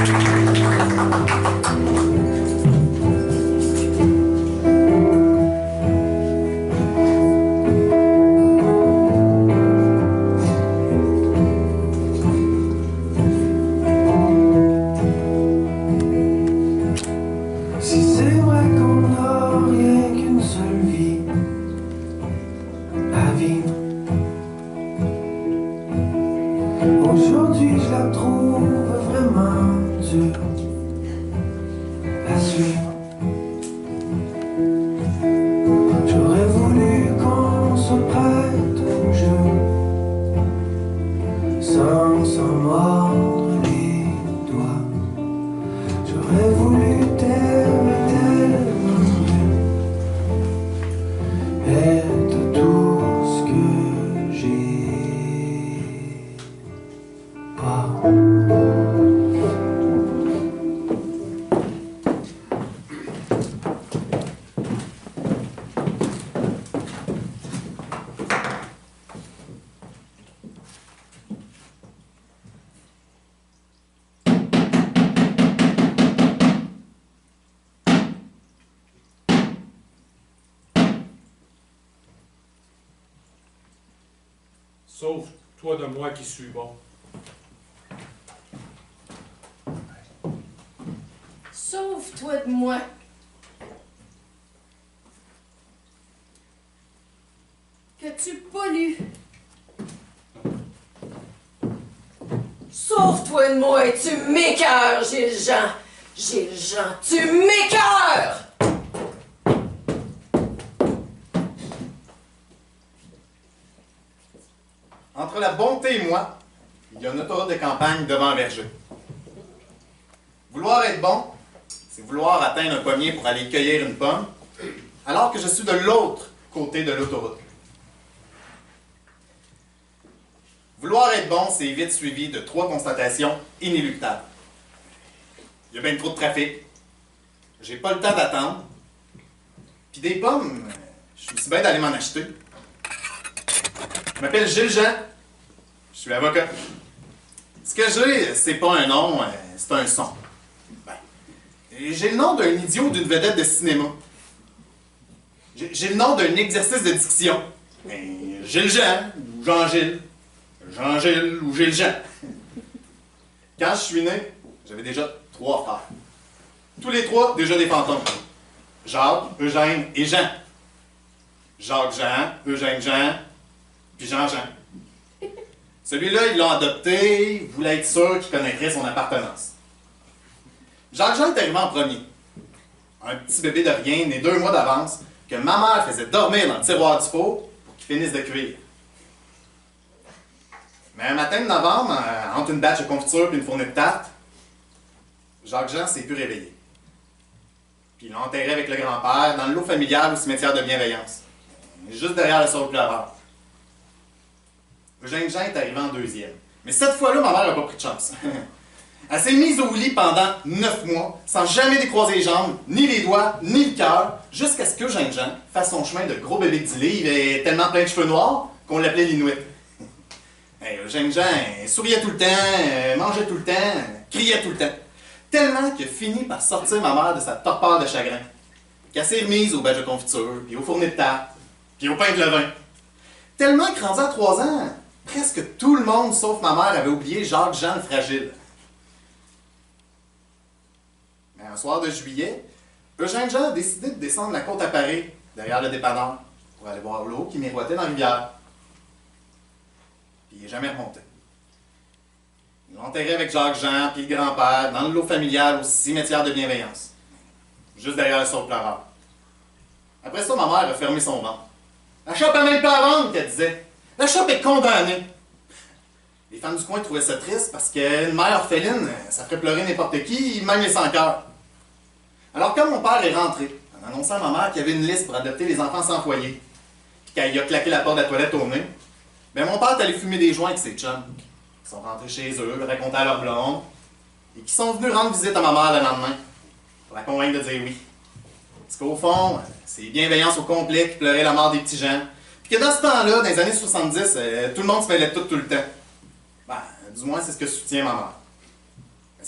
Aujourd'hui je la trouve vraiment dure à suivre. J'aurais voulu qu'on se prête au jeu sans mordre les doigts. J'aurais voulu t'aimer tellement mieux, être tout ce que j'ai pas. Sauf toi de moi qui suis bon. Sauve-toi de moi. Que tu pollues. Sauve-toi de moi et tu m'écœures, Gilles Jean. Gilles Jean, tu m'écœures! Entre la bonté et moi, il y a une autoroute de campagne devant un verger. Vouloir être bon, c'est vouloir atteindre un pommier pour aller cueillir une pomme, alors que je suis de l'autre côté de l'autoroute. Vouloir être bon, c'est vite suivi de 3 constatations inéluctables. Il y a bien trop de trafic, j'ai pas le temps d'attendre, puis des pommes, je suis aussi bien d'aller m'en acheter. Je m'appelle Gilles Jean, je suis avocat. Ce que j'ai, c'est pas un nom, c'est un son. Ben, j'ai le nom d'un idiot ou d'une vedette de cinéma. J'ai le nom d'un exercice de diction. Ben, Gilles Jean, ou Jean-Gilles. Jean-Gilles ou Gilles Jean. Quand je suis né, j'avais déjà 3 frères. Tous les 3, déjà des fantômes. Jacques, Eugène et Jean. Jacques-Jean, Eugène-Jean, puis Jean-Jean. Celui-là, ils l'ont adopté, il voulait être sûr qu'il connaîtrait son appartenance. Jacques-Jean est arrivé en premier. Un petit bébé de rien, né 2 mois d'avance, que ma mère faisait dormir dans le tiroir du four pour qu'il finisse de cuire. Mais un matin de novembre, entre une batch de confiture et une fournée de tarte, Jacques-Jean s'est plus réveillé. Puis ils l'ont enterré avec le grand-père dans le lot familial au cimetière de bienveillance, juste derrière le sauve-pleureur. Eugène-Jean est arrivé en 2e. Mais cette fois-là, ma mère n'a pas pris de chance. Elle s'est mise au lit pendant 9 mois, sans jamais décroiser les jambes, ni les doigts, ni le cœur, jusqu'à ce qu'Eugène-Jean fasse son chemin de gros bébé de 10 livres et tellement plein de cheveux noirs qu'on l'appelait l'Inuit. Eugène-Jean souriait tout le temps, mangeait tout le temps, criait tout le temps. Tellement qu'il a fini par sortir ma mère de sa torpeur de chagrin. Qu'elle s'est remise aux bâches de confiture, puis aux fournées de tarte, puis au pain de levain. Tellement que rendu à 3 ans, presque tout le monde, sauf ma mère, avait oublié Jacques-Jean le fragile. Mais un soir de juillet, Eugène-Jean a décidé de descendre la côte à Paris, derrière le dépanneur, pour aller voir l'eau qui miroitait dans la rivière. Puis il n'est jamais remonté. Ils l'ont enterré avec Jacques-Jean puis le grand-père dans le lot familial au cimetière de bienveillance, juste derrière le sauve-pleureur. Après ça, ma mère a fermé son ventre. La chope a même pas à vendre, qu'elle disait. La chope est condamnée. Les femmes du coin trouvaient ça triste parce qu'une mère orpheline, ça ferait pleurer n'importe qui, même les sans-cœur. Alors quand mon père est rentré, en annonçant à ma mère qu'il y avait une liste pour adopter les enfants sans foyer, puis quand il a claqué la porte de la toilette au nez, ben mon père est allé fumer des joints avec ses chums. Ils sont rentrés chez eux, racontaient à leur blonde, et qui sont venus rendre visite à ma mère le lendemain, pour la convaincre de dire oui. Parce qu'au fond, c'est bienveillance au complet qui pleurait la mort des petits gens. Puis que dans ce temps-là, dans les années 70, tout le monde se mêlait de tout le temps. Ben, du moins, c'est ce que soutient ma mère.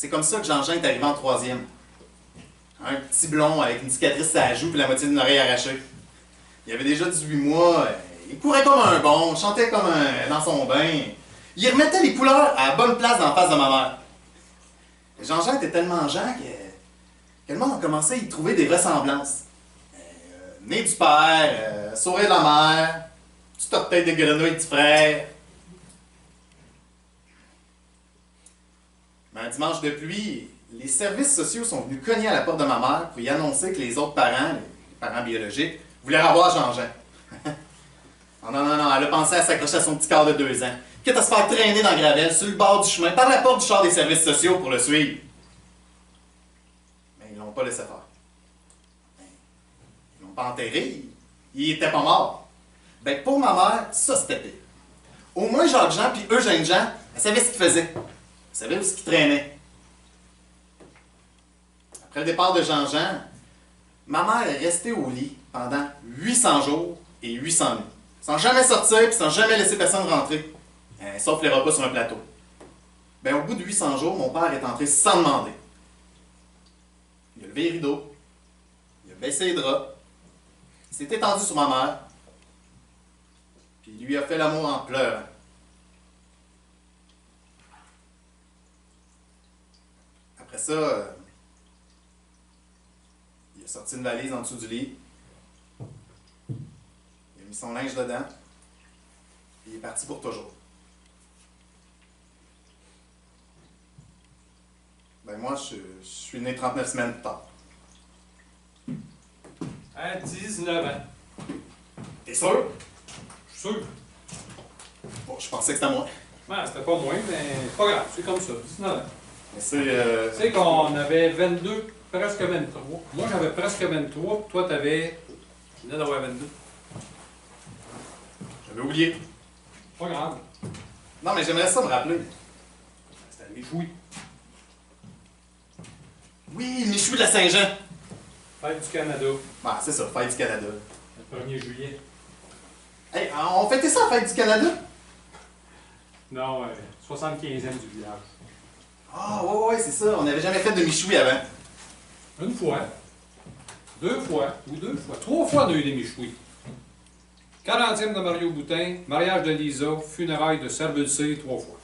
c'est comme ça que Jean-Jean est arrivé en troisième. Un petit blond avec une cicatrice à la joue et la moitié d'une oreille arrachée. Il avait déjà 18 mois, il courait comme un bon, chantait comme dans son bain. Il remettait les couleurs à la bonne place dans la face de ma mère. Et Jean-Jean était tellement Jean que le monde a commencé à y trouver des ressemblances. Nez du père, sourire de la mère, petite tête de grenouille du frère. Mais un dimanche de pluie, les services sociaux sont venus cogner à la porte de ma mère pour y annoncer que les autres parents, les parents biologiques, voulaient revoir Jean-Jean. Oh non, non, non, elle a pensé à s'accrocher à son petit corps de 2 ans, quitte à se faire traîner dans Gravel, sur le bord du chemin, par la porte du char des services sociaux pour le suivre. Mais ils l'ont pas laissé faire. Ils l'ont pas enterré, il était pas mort. Ben pour ma mère, ça c'était pire. Au moins Jacques-Jean puis Eugène-Jean, elle savait ce qu'ils faisaient. Elle savait où ce qu'ils traînaient. Après le départ de Jean-Jean, ma mère est restée au lit pendant 800 jours et 800 nuits. Sans jamais sortir et sans jamais laisser personne rentrer. Sauf les repas sur un plateau. Ben, au bout de 800 jours, mon père est entré sans demander. Il a levé les rideaux. Il a baissé les draps. Il s'est étendu sur ma mère. Puis il lui a fait l'amour en pleurant. Après ça, il a sorti une valise en dessous du lit. Il a mis son linge dedans. Et il est parti pour toujours. Ben moi, je suis né 39 semaines plus tard. À 19 ans. T'es sûr? Je suis sûr. Bon, je pensais que c'était moi. Ouais, c'était pas moins, mais c'est pas grave, c'est comme ça. 19 ans. Mais c'est... Tu sais qu'on avait 22, presque 23. Moi, j'avais presque 23, puis toi, t'avais... Tu venais d'avoir 22. J'avais oublié. Pas grave. Non, mais j'aimerais ça me rappeler. C'était le méchoui. Oui, le Michoui de la Saint-Jean. Fête du Canada. Ben, c'est ça, Fête du Canada. Le 1er juillet. Hey, on fêtait ça, la Fête du Canada? Non, 75e du village. Ah, ouais, c'est ça. On n'avait jamais fait de Michoui avant. Une fois. 2 fois. Ou 2 fois. 3 fois, on a eu des méchouis. 40e de Mario Boutin, mariage de Lisa, funérailles de Serbulcé 3 fois.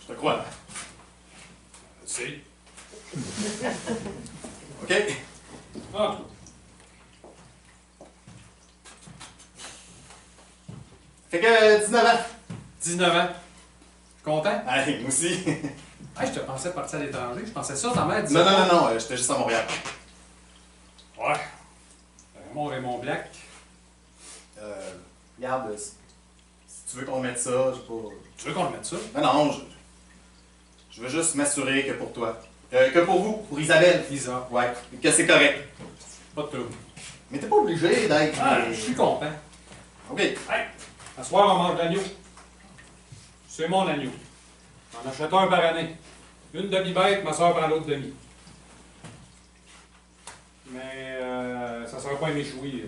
Je te crois. C'est. OK? Ah, Fait que 19 ans. 19 ans. Content? Allez, moi aussi. Hey, je te pensais partir à l'étranger. Je pensais ça, ta mère disait. Non, non, non, non, j'étais juste à Montréal. Ouais. Raymond Black. Regarde, si tu veux qu'on mette ça, je sais pas... Tu veux qu'on le mette ça? Non, non, je veux juste m'assurer que pour toi, que pour vous, pour Isabelle, Lisa. ouais, que c'est correct. Pas de trouble. Mais t'es pas obligé d'être... Ah, je suis content. OK. Hey, à soir, on mange l'agneau. C'est mon agneau. On en achète un par année. Une demi-bête, ma soeur prend l'autre demi. Mais ça sera pas un méchoui.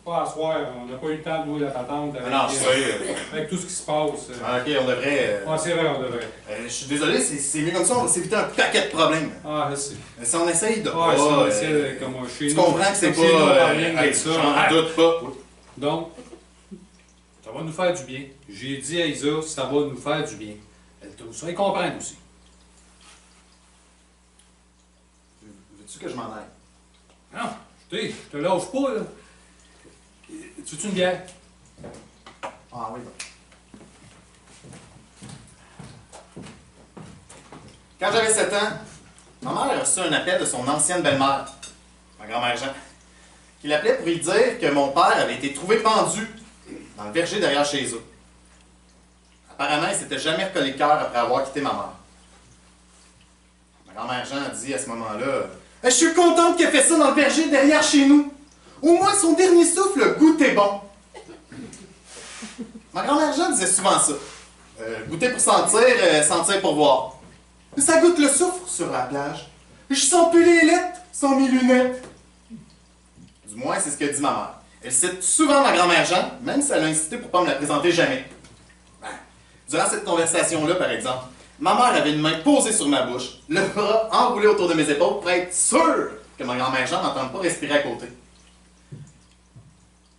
Pas à soir, on n'a pas eu le temps de louer la patente avec, Non, je sais. avec tout ce qui se passe. Ah, OK, on devrait... Ah, c'est vrai, on devrait. je suis désolé, c'est mieux comme ça, on va s'éviter un paquet de problèmes. Ah, je sais. Si on essaye de Ah, pas... c'est comme chez tu nous. comprends que c'est Comme chez nous, on parle pas... rien hey, de ça. j'en doute pas. Donc, ça va nous faire du bien. J'ai dit à Isa, ça va nous faire du bien. Elle trouve ça et comprendre aussi. Veux-tu que je m'en aille? Non, je te lâche pas, là. Tu veux-tu une bière? Ah oui. Quand j'avais 7 ans, ma mère a reçu un appel de son ancienne belle-mère, ma grand-mère Jean, qui l'appelait pour lui dire que mon père avait été trouvé pendu dans le verger derrière chez eux. Apparemment, il s'était jamais recollé le cœur après avoir quitté ma mère. Ma grand-mère Jean a dit à ce moment-là, « Je suis contente qu'elle fait ça dans le verger derrière chez nous. Au moins, son dernier souffle, le goût est bon. » Ma grand-mère Jean disait souvent ça. Goûter pour sentir, sentir pour voir. Ça goûte le soufre sur la plage. Je sens plus les lettres sans mes lunettes. Du moins, c'est ce que dit ma mère. Elle cite souvent ma grand-mère Jean, même si elle a insisté pour pas me la présenter jamais. Ben, durant cette conversation-là, par exemple, Ma mère avait une main posée sur ma bouche, le bras enroulé autour de mes épaules pour être sûre que ma grand-mère Jean n'entende pas respirer à côté.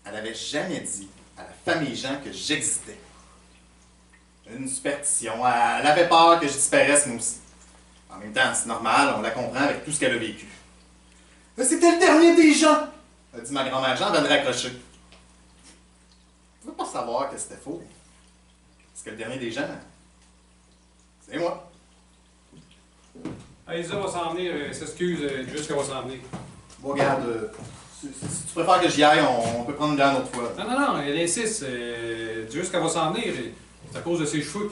Elle n'avait jamais dit à la famille Jean que j'existais. Une superstition. Elle avait peur que je disparaisse, moi aussi. En même temps, c'est normal, on la comprend avec tout ce qu'elle a vécu. Mais c'était le dernier des gens, a dit ma grand-mère Jean avant de raccrocher. Tu veux pas savoir que c'était faux? Parce que le dernier des gens, c'est moi. Isa va s'en venir, s'excuse, jusqu'à va s'en venir. Bon, regarde, si tu préfères que j'y aille, on peut prendre une bière une autre fois. Non, elle insiste. Jusqu'à va s'en venir, c'est à cause de ses cheveux.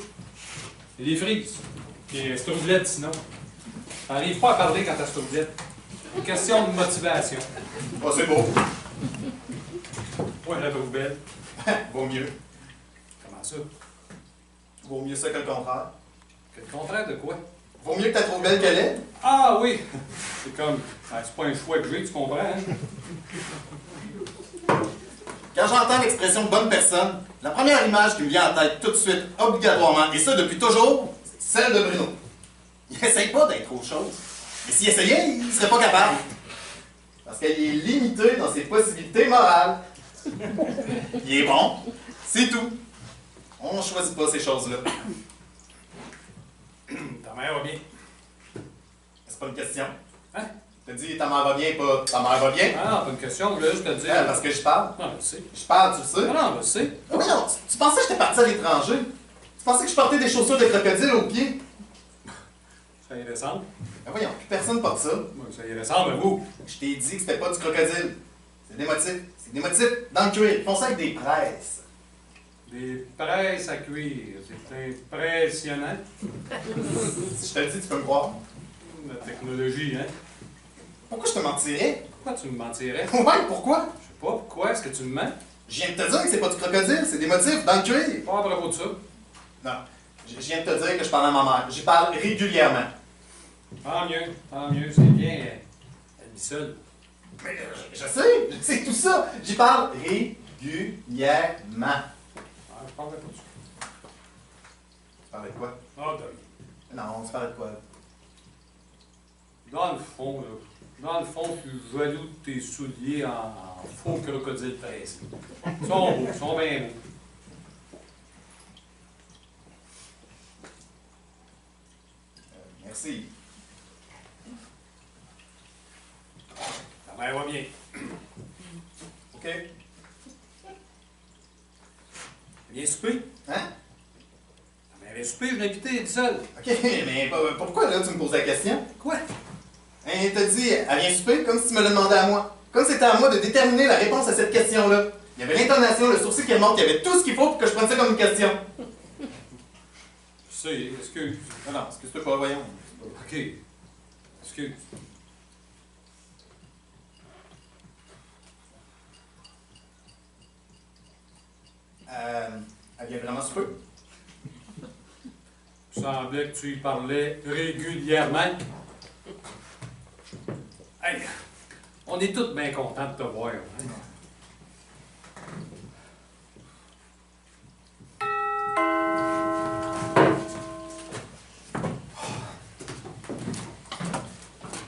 Et les frises. Et c'est troublette, sinon. Elle n'arrive pas à parler quand elle se troublette. Une question de motivation. Oh, c'est beau. Ouais, la trouve belle. Vaut mieux. Comment ça? Vaut mieux ça que le contraire. Que le contraire de quoi? Vaut mieux que t'as trop belle qu'elle est. Ah oui! C'est comme. C'est pas un choix que j'ai, tu comprends, hein? Quand j'entends l'expression bonne personne, la première image qui me vient en tête tout de suite, obligatoirement, et ça depuis toujours, c'est celle de Bruno. Il essaye pas d'être autre chose. Et s'il essayait, il serait pas capable. Parce qu'il est limité dans ses possibilités morales. Il est bon, c'est tout. On choisit pas ces choses-là. Ta mère va bien. C'est pas une question. Hein? T'as dit ta mère va bien, pas ta mère va bien. Ah non, pas une question, je voulais juste te dire. Parce que je parle. Non, je sais. Je parle, tu le sais. Non, je sais. Ah oui, non, tu pensais que j'étais parti à l'étranger? Tu pensais que je portais des chaussures de crocodile aux pieds? Ça y ressemble. Ben voyons, plus personne porte ça. Ouais, ça y ressemble, vous. Je t'ai dit que c'était pas du crocodile. C'est des motifs. C'est des motifs dans le cuir. Ils font ça avec des presses. Des presses à cuire. C'est impressionnant. Si je te le dis, tu peux me croire. La technologie, hein? Pourquoi je te mentirais? Pourquoi tu me mentirais? Ouais, pourquoi? Je sais pas, pourquoi est-ce que tu me mens? Je viens de te dire que c'est pas du crocodile, c'est des motifs dans le cuir. Pas à propos de ça. Non. Je viens de te dire que je parle à ma mère. J'y parle régulièrement. Tant mieux, c'est bien. Elle vit seule. Mais je sais tout ça. J'y parle régulièrement. Ah, je parlerai pas de ça. Tu parlais de quoi? Ah, t'as Non, tu parlais de quoi? Dans le fond, je suis jaloux de tes souliers en faux crocodile pressé. Ils sont beaux, ils sont bien beaux. Merci. Ta mère va bien. OK. Viens souper. Hein? Ta mère vient souper, je l'ai invitée, elle est seule. OK, mais pourquoi là tu me poses la question? Quoi? Hein, t'as dit, elle vient souper comme si tu me le demandais à moi. Comme si c'était à moi de déterminer la réponse à cette question-là. Il y avait l'intonation, le sourcil qui montre qu'il y avait tout ce qu'il faut pour que je prenne ça comme une question. Je sais, excuse. Non, excuse-toi pas, voyons. OK. Excuse. Elle vient vraiment souper? Il semblait que tu y parlais régulièrement. Hey, on est tous bien contents de te voir. Hein?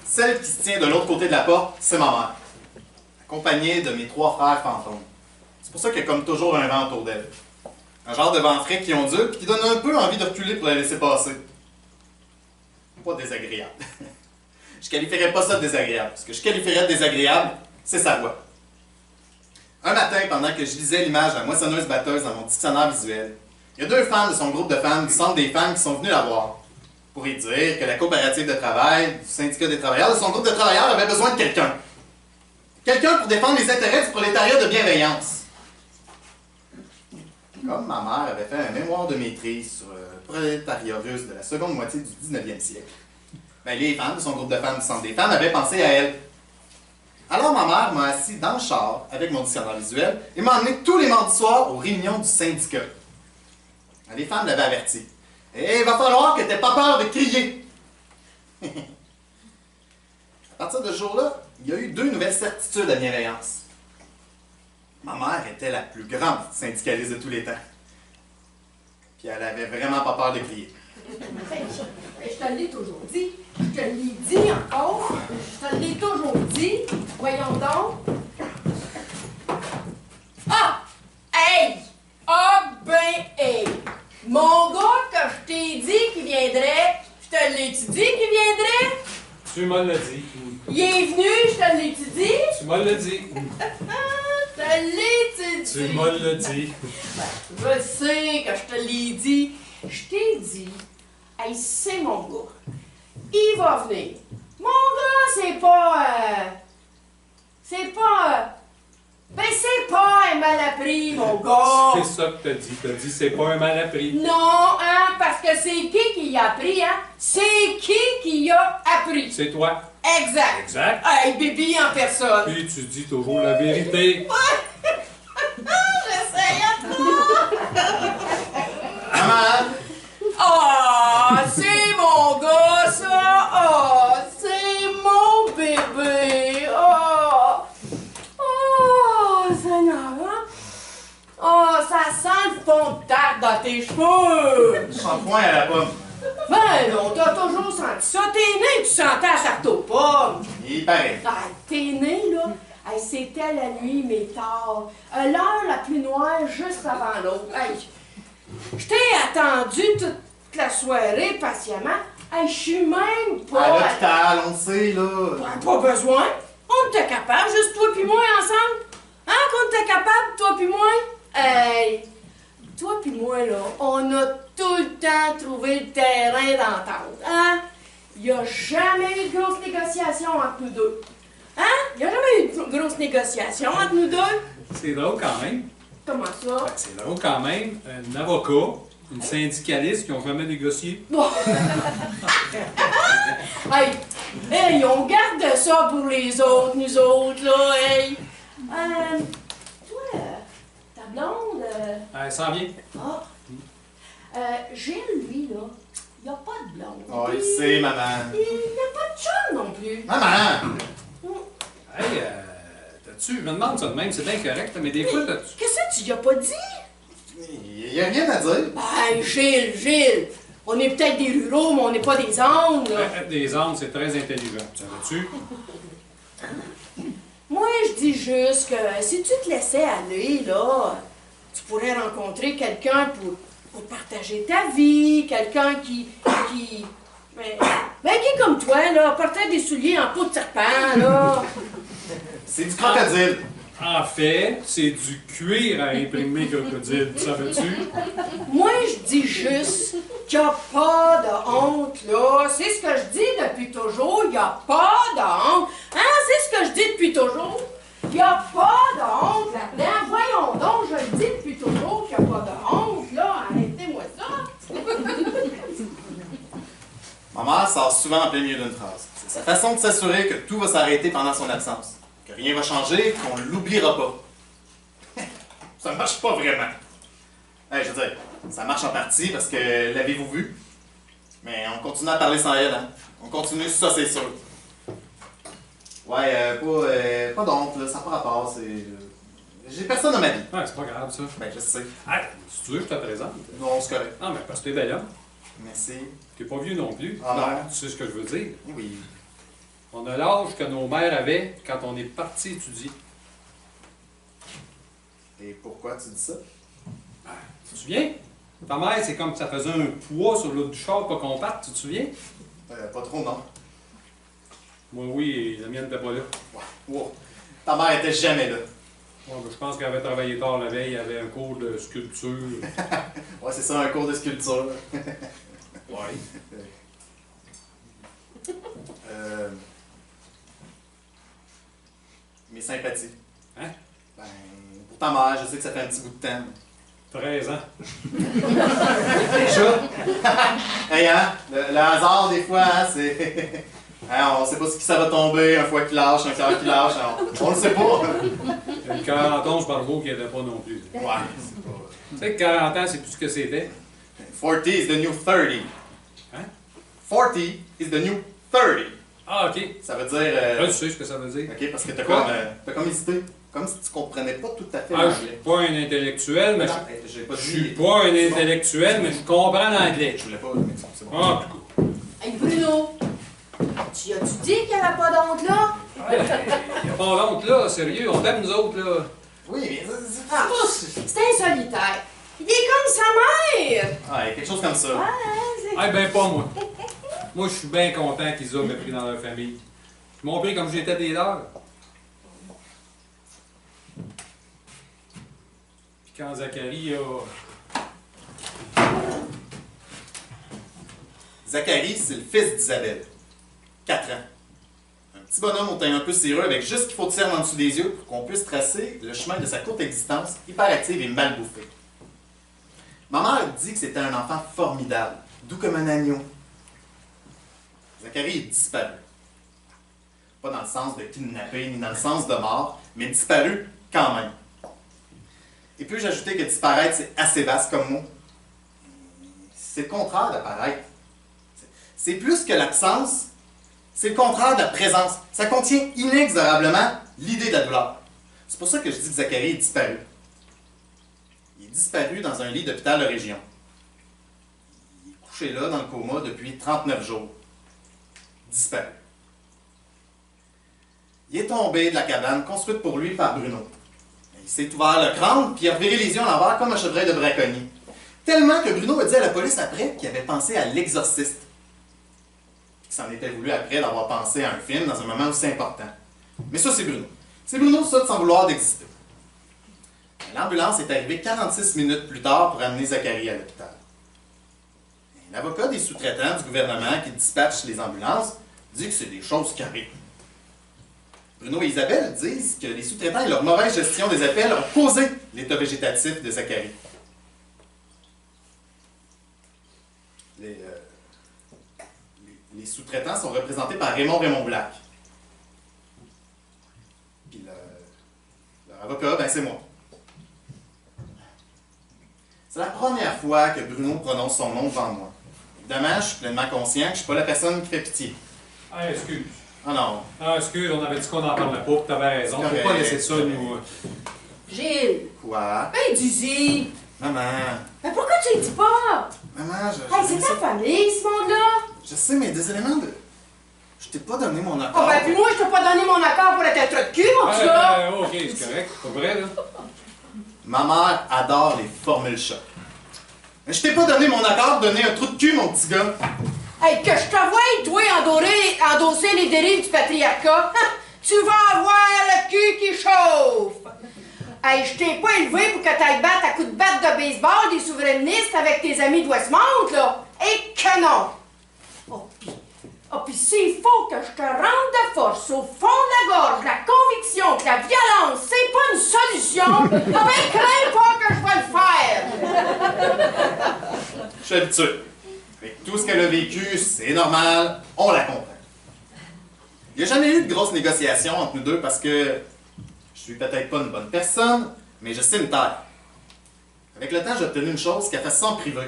Celle qui se tient de l'autre côté de la porte, c'est ma mère. Accompagnée de mes 3 frères fantômes. C'est pour ça qu'il y a comme toujours un vent autour d'elle. Un genre de vent frais qui ondule, qui donne un peu envie de reculer pour la laisser passer. Pas désagréable. Je qualifierais pas ça de désagréable. Ce que je qualifierais de désagréable, c'est sa voix. Un matin, pendant que je lisais l'image de la moissonneuse-batteuse dans mon dictionnaire visuel, il y a 2 femmes de son groupe de femmes du Centre des femmes qui sont venues la voir pour y dire que la coopérative de travail du syndicat des travailleurs de son groupe de travailleurs avait besoin de quelqu'un. Quelqu'un pour défendre les intérêts du prolétariat de bienveillance. Comme ma mère avait fait un mémoire de maîtrise sur le prolétariat russe de la seconde moitié du 19e siècle, ben, les femmes de son groupe de femmes du Centre des femmes avaient pensé à elle. Alors ma mère m'a assis dans le char avec mon dictionnaire visuel et m'a emmené tous les mardis soirs aux réunions du syndicat. Les femmes l'avaient averti. Et il va falloir que tu n'aies pas peur de crier. À partir de ce jour-là, il y a eu 2 nouvelles certitudes à bienveillance. Ma mère était la plus grande syndicaliste de tous les temps. Puis elle avait vraiment pas peur de crier. Je te l'ai toujours dit. Je te l'ai dit encore. Je te l'ai toujours dit. Voyons donc. Ah! Hey! Ah ben hey! Mon gars que je t'ai dit qu'il viendrait, je te l'ai-tu dit qu'il viendrait? Tu me l'as dit. Il est venu, je te l'ai-tu dit? Tu me l'as dit. Je te l'ai-tu dit? Tu me l'as dit. Je sais que je te l'ai dit. Je t'ai dit, hey, c'est mon gars. Il va venir. Mon gars, c'est pas. Ben, c'est pas un mal appris, mon gars. C'est ça que t'as dit. T'as dit c'est pas un mal appris. Non, hein, parce que c'est qui y a appris, hein? C'est qui y a appris? C'est toi. Exact. Exact. Hey, Bibi en personne. Puis tu dis toujours la vérité. J'essaye à toi. Maman! Ah, c'est mon gars, ça! Ah, c'est mon bébé! Ah! Oh, Seigneur, hein? Oh, ça sent le fond de tarte dans tes cheveux! Shampoing à la pomme. Ben non, t'as toujours senti ça. T'es né, tu sentais la tarte aux pommes. Il paraît. Ah, t'es né, là? Hey, c'était la nuit, mais tard. L'heure la plus noire, juste avant l'autre. Hey, je t'ai attendu toute la soirée patiemment. Hey, je suis même À pas... l'hôpital, on le sait, là. Pas besoin. On était capable, juste toi puis moi ensemble. Hein, qu'on était capable, toi puis moi? Hey, toi puis moi, là, on a tout le temps trouvé le terrain d'entente. Hein? Il n'y a jamais eu de grosse négociation entre nous deux. Hein? Il n'y a jamais eu de grosse négociation entre nous deux. C'est drôle quand même. Comment ça? Ben, c'est drôle quand même. Un avocat, une syndicaliste qui n'ont jamais négocié. Bon. Hey, hey, on garde ça pour les autres, nous autres, là, hey. Toi, ta blonde, Elle s'en vient. ah. Gilles, lui, là, il a pas de blonde. Oh, il Puis, sait, maman. il a pas de chum non plus. Maman! Hey, t'as-tu. Je me demande ça de même, c'est bien correct, mais des fois, t'as-tu. Qu'est-ce que tu y as pas dit? Il n'y a rien à dire. Ben, Gilles, on est peut-être des ruraux, mais on n'est pas des Andes, là. Des ondes, c'est très intelligent. Savais-tu? Moi, je dis juste que si tu te laissais aller, là, tu pourrais rencontrer quelqu'un pour partager ta vie, quelqu'un qui qui est comme toi, là, portait des souliers en peau de serpent, là. C'est du crocodile. En fait, c'est du cuir à imprimer crocodile, savais-tu? Moi, je dis juste qu'il n'y a pas de honte, là. C'est ce que je dis depuis toujours, il n'y a pas de honte. Hein, c'est ce que je dis depuis toujours. Il n'y a pas de honte là-dedans. Voyons donc, je le dis depuis toujours qu'il n'y a pas de honte, là. Arrêtez-moi ça. Maman sort souvent en plein milieu d'une phrase. C'est sa façon de s'assurer que tout va s'arrêter pendant son absence. Que rien va changer, qu'on ne l'oubliera pas. Ça marche pas vraiment. Hey, je veux dire, ça marche en partie parce que l'avez-vous vu? Mais on continue à parler sans elle, hein? On continue, ça c'est sûr. Ouais, pas d'honte, là, ça n'a pas rapport, c'est... J'ai personne dans ma vie. Ouais, c'est pas grave, ça. Ben, je sais. Hey, si tu veux, je te présente. Non, c'est correct. Non, mais parce que t'es bel homme. Merci. T'es pas vieux non plus. Ah non. Tu sais ce que je veux dire. Oui. On a l'âge que nos mères avaient quand on est parti étudier. Et pourquoi tu dis ça? Tu te souviens? Ta mère, c'est comme ça faisait un poids sur l'autre du char pour qu'on parte, tu te souviens? Pas trop, non. Moi, oui, et la mienne n'était pas là. Ouais. Wow. Ta mère était jamais là. Ouais, ben, je pense qu'elle avait travaillé tard la veille, elle avait un cours de sculpture. Ouais, c'est ça, un cours de sculpture. Ouais. Mes sympathies. Hein? Ben, pour ta mère, je sais que ça fait un petit bout de temps. 13 ans. Déjà? Hey, hein? Le hasard, des fois, hein, c'est... Hein, on sait pas ce qui ça va tomber, un foie qui lâche, un cœur qui lâche, on le sait pas. Une 41 Barbeau qui n'était pas non plus. Ouais, c'est pas... Tu sais que 40 ans, c'est plus ce que c'était. 40 is the new 30. Hein? 40 is the new 30. Ah, OK. Ça veut dire... Là, tu sais ce que ça veut dire. OK, parce que t'as Quoi? comme hésité. comme si tu comprenais pas tout à fait Ah, je suis l'anglais. pas un intellectuel, mais Non, j'ai pas je dit... suis pas un intellectuel, mais je comprends l'anglais. Je voulais pas, mais c'est bon. En tout Hey Bruno, tu as-tu dit qu'il n'y avait pas d'honte là? cas, y a pas honte là, sérieux, on t'aime nous autres là. Oui, mais c'est Ah, c'est insolitaire. Il est comme sa mère. Ah, quelque chose comme ça. Ah ben pas moi. Moi je suis bien content qu'ils aient pris dans leur famille. Ils m'ont pris comme j'étais des leurs. Puis quand Zachary a... Zachary, c'est le fils d'Isabelle. 4 ans. Un petit bonhomme au teint un peu cireux avec juste ce qu'il faut de cerne en dessous des yeux pour qu'on puisse tracer le chemin de sa courte existence, hyperactive et mal bouffée. Ma mère dit que c'était un enfant formidable, doux comme un agneau. Zachary est disparu. Pas dans le sens de kidnapper ni dans le sens de mort, mais disparu quand même. Et puis-je ajouter que disparaître, c'est assez vaste comme mot? C'est le contraire d'apparaître. C'est plus que l'absence, c'est le contraire de la présence. Ça contient inexorablement l'idée de la douleur. C'est pour ça que je dis que Zachary est disparu. Il est disparu dans un lit d'hôpital de région. Il est couché là, dans le coma, depuis 39 jours. Disparu. Il est tombé de la cabane construite pour lui par Bruno. Il s'est ouvert le crâne, puis il a reviré les yeux en l'envers comme un chevreuil de braconnier. Tellement que Bruno a dit à la police après qu'il avait pensé à l'exorciste. Qu'il s'en était voulu après d'avoir pensé à un film dans un moment aussi important. Mais ça, c'est Bruno. C'est Bruno, ça, de s'en vouloir d'exister. L'ambulance est arrivée 46 minutes plus tard pour amener Zachary à l'hôpital. L'avocat des sous-traitants du gouvernement qui dispatche les ambulances dit que c'est des choses qui arrivent. Bruno et Isabelle disent que les sous-traitants et leur mauvaise gestion des appels ont causé l'état végétatif de Zachary. Les sous-traitants sont représentés par Raymond Black. Puis leur avocat, ben c'est moi. C'est la première fois que Bruno prononce son nom devant moi. Évidemment, je suis pleinement conscient que je ne suis pas la personne qui fait pitié. Ah, excuse. Ah non. Ah, excuse, on avait dit qu'on n'en parlait pas, puis t'avais raison. Faut pas laisser ça nous... Gilles, Quoi? ben dis-y. Maman. Mais pourquoi tu le dis pas? Maman, Hey, c'est ta famille, ce monde-là. Je sais, mais des éléments de... Je t'ai pas donné mon Ah accord. ben puis moi, je t'ai pas donné mon accord pour être un trou de cul, mon petit gars. Ok, c'est correct, pas vrai là. Ma mère adore les formules choc. Mais je t'ai pas donné mon accord de donner un trou de cul, mon petit gars. Hey, que je te voie, toi, endosser les dérives du patriarcat, tu vas avoir le cul qui chauffe. Hey, je t'ai pas élevé pour que t'ailles battre à coups de batte de baseball des souverainistes avec tes amis de Westmount, là. Et que non. Puis s'il faut que je te rende de force au fond de la gorge la conviction que la violence, c'est pas une solution, ben crains pas que je vais le faire. Je suis habitué. Avec tout ce qu'elle a vécu, c'est normal, on la comprend. Il n'y a jamais eu de grosses négociations entre nous deux parce que je suis peut-être pas une bonne personne, mais je sais me taire. Avec le temps, j'ai obtenu une chose qui a fait ça en privé.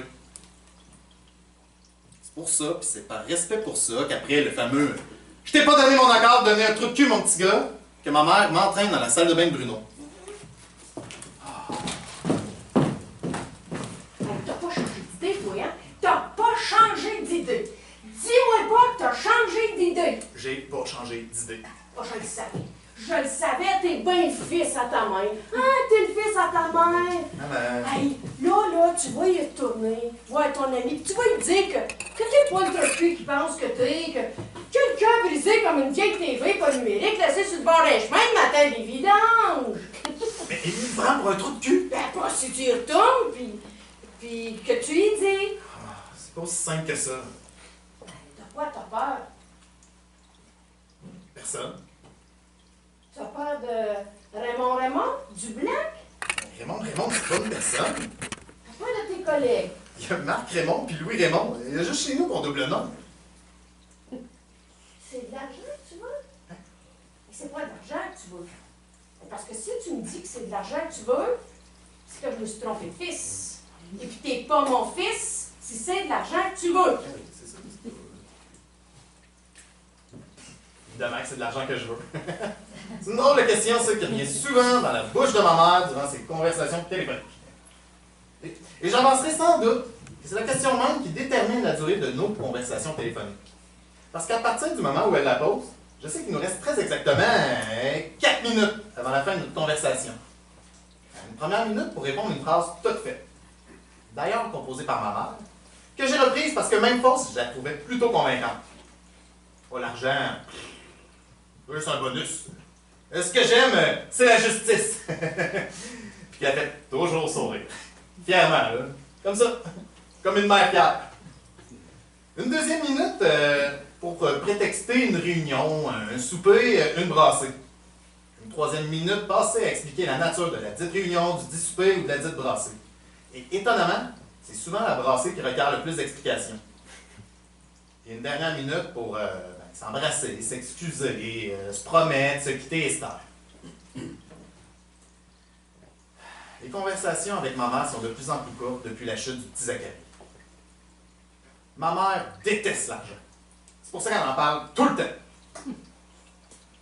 C'est pour ça, puis c'est par respect pour ça, qu'après le fameux « Je t'ai pas donné mon accord de donner un trou de cul, mon petit gars », que ma mère m'entraîne dans la salle de bain de Bruno. T'as pas changé d'idée, toi, hein? T'as pas changé d'idée. Dis-moi pas que t'as changé d'idée. J'ai pas changé d'idée. Oh, je le savais. Je le savais, t'es bien le fils à ta mère. Ah, t'es le fils à ta mère. Maman. Hey, là, tu vas y retourner, voir ton ami, puis tu vas lui dire que t'es pas le truc qui pense que t'es, que le cœur brisé comme une vieille TV pas numérique, laissée sur le bord d'un chemin le matin des vidanges. Mais il me prend pour un trou de cul. Ben, pas si tu y retournes, puis que tu y dis. Ah, c'est pas aussi simple que ça. De quoi t'as peur? Personne. T'as peur de Raymond, du Black? Raymond, c'est pas une personne. T'as peur de tes collègues? Il y a Marc Raymond puis Louis Raymond. Il y a juste chez nous qu'on double le nom. C'est de l'argent que tu veux? Et c'est pas de l'argent que tu veux. Parce que si tu me dis que c'est de l'argent que tu veux, c'est que je me suis trompé de fils. Et puis t'es pas mon fils si c'est de l'argent que tu veux. C'est ça. Évidemment que c'est de l'argent que je veux. C'est une drôle de question, ça, qui revient souvent dans la bouche de ma mère durant ses conversations téléphoniques. Et j'avancerai sans doute que c'est la question même qui détermine la durée de nos conversations téléphoniques. Parce qu'à partir du moment où elle la pose, je sais qu'il nous reste très exactement 4 minutes avant la fin de notre conversation. Une première minute pour répondre à une phrase toute faite. D'ailleurs composée par ma mère, que j'ai reprise parce que même fausse, je la trouvais plutôt convaincante. Oh, l'argent, c'est un bonus. Ce que j'aime, c'est la justice. Puis elle fait toujours sourire. Fièrement, là. Comme ça. Comme une mère fière. Une deuxième minute pour prétexter une réunion, un souper, une brassée. Une troisième minute passée à expliquer la nature de la dite réunion, du dit souper ou de la dite brassée. Et étonnamment, c'est souvent la brassée qui requiert le plus d'explications. Et une dernière minute pour s'embrasser, s'excuser, se promettre, se quitter et se taire. Les conversations avec ma mère sont de plus en plus courtes depuis la chute du petit Zachary. Ma mère déteste l'argent. C'est pour ça qu'elle en parle tout le temps.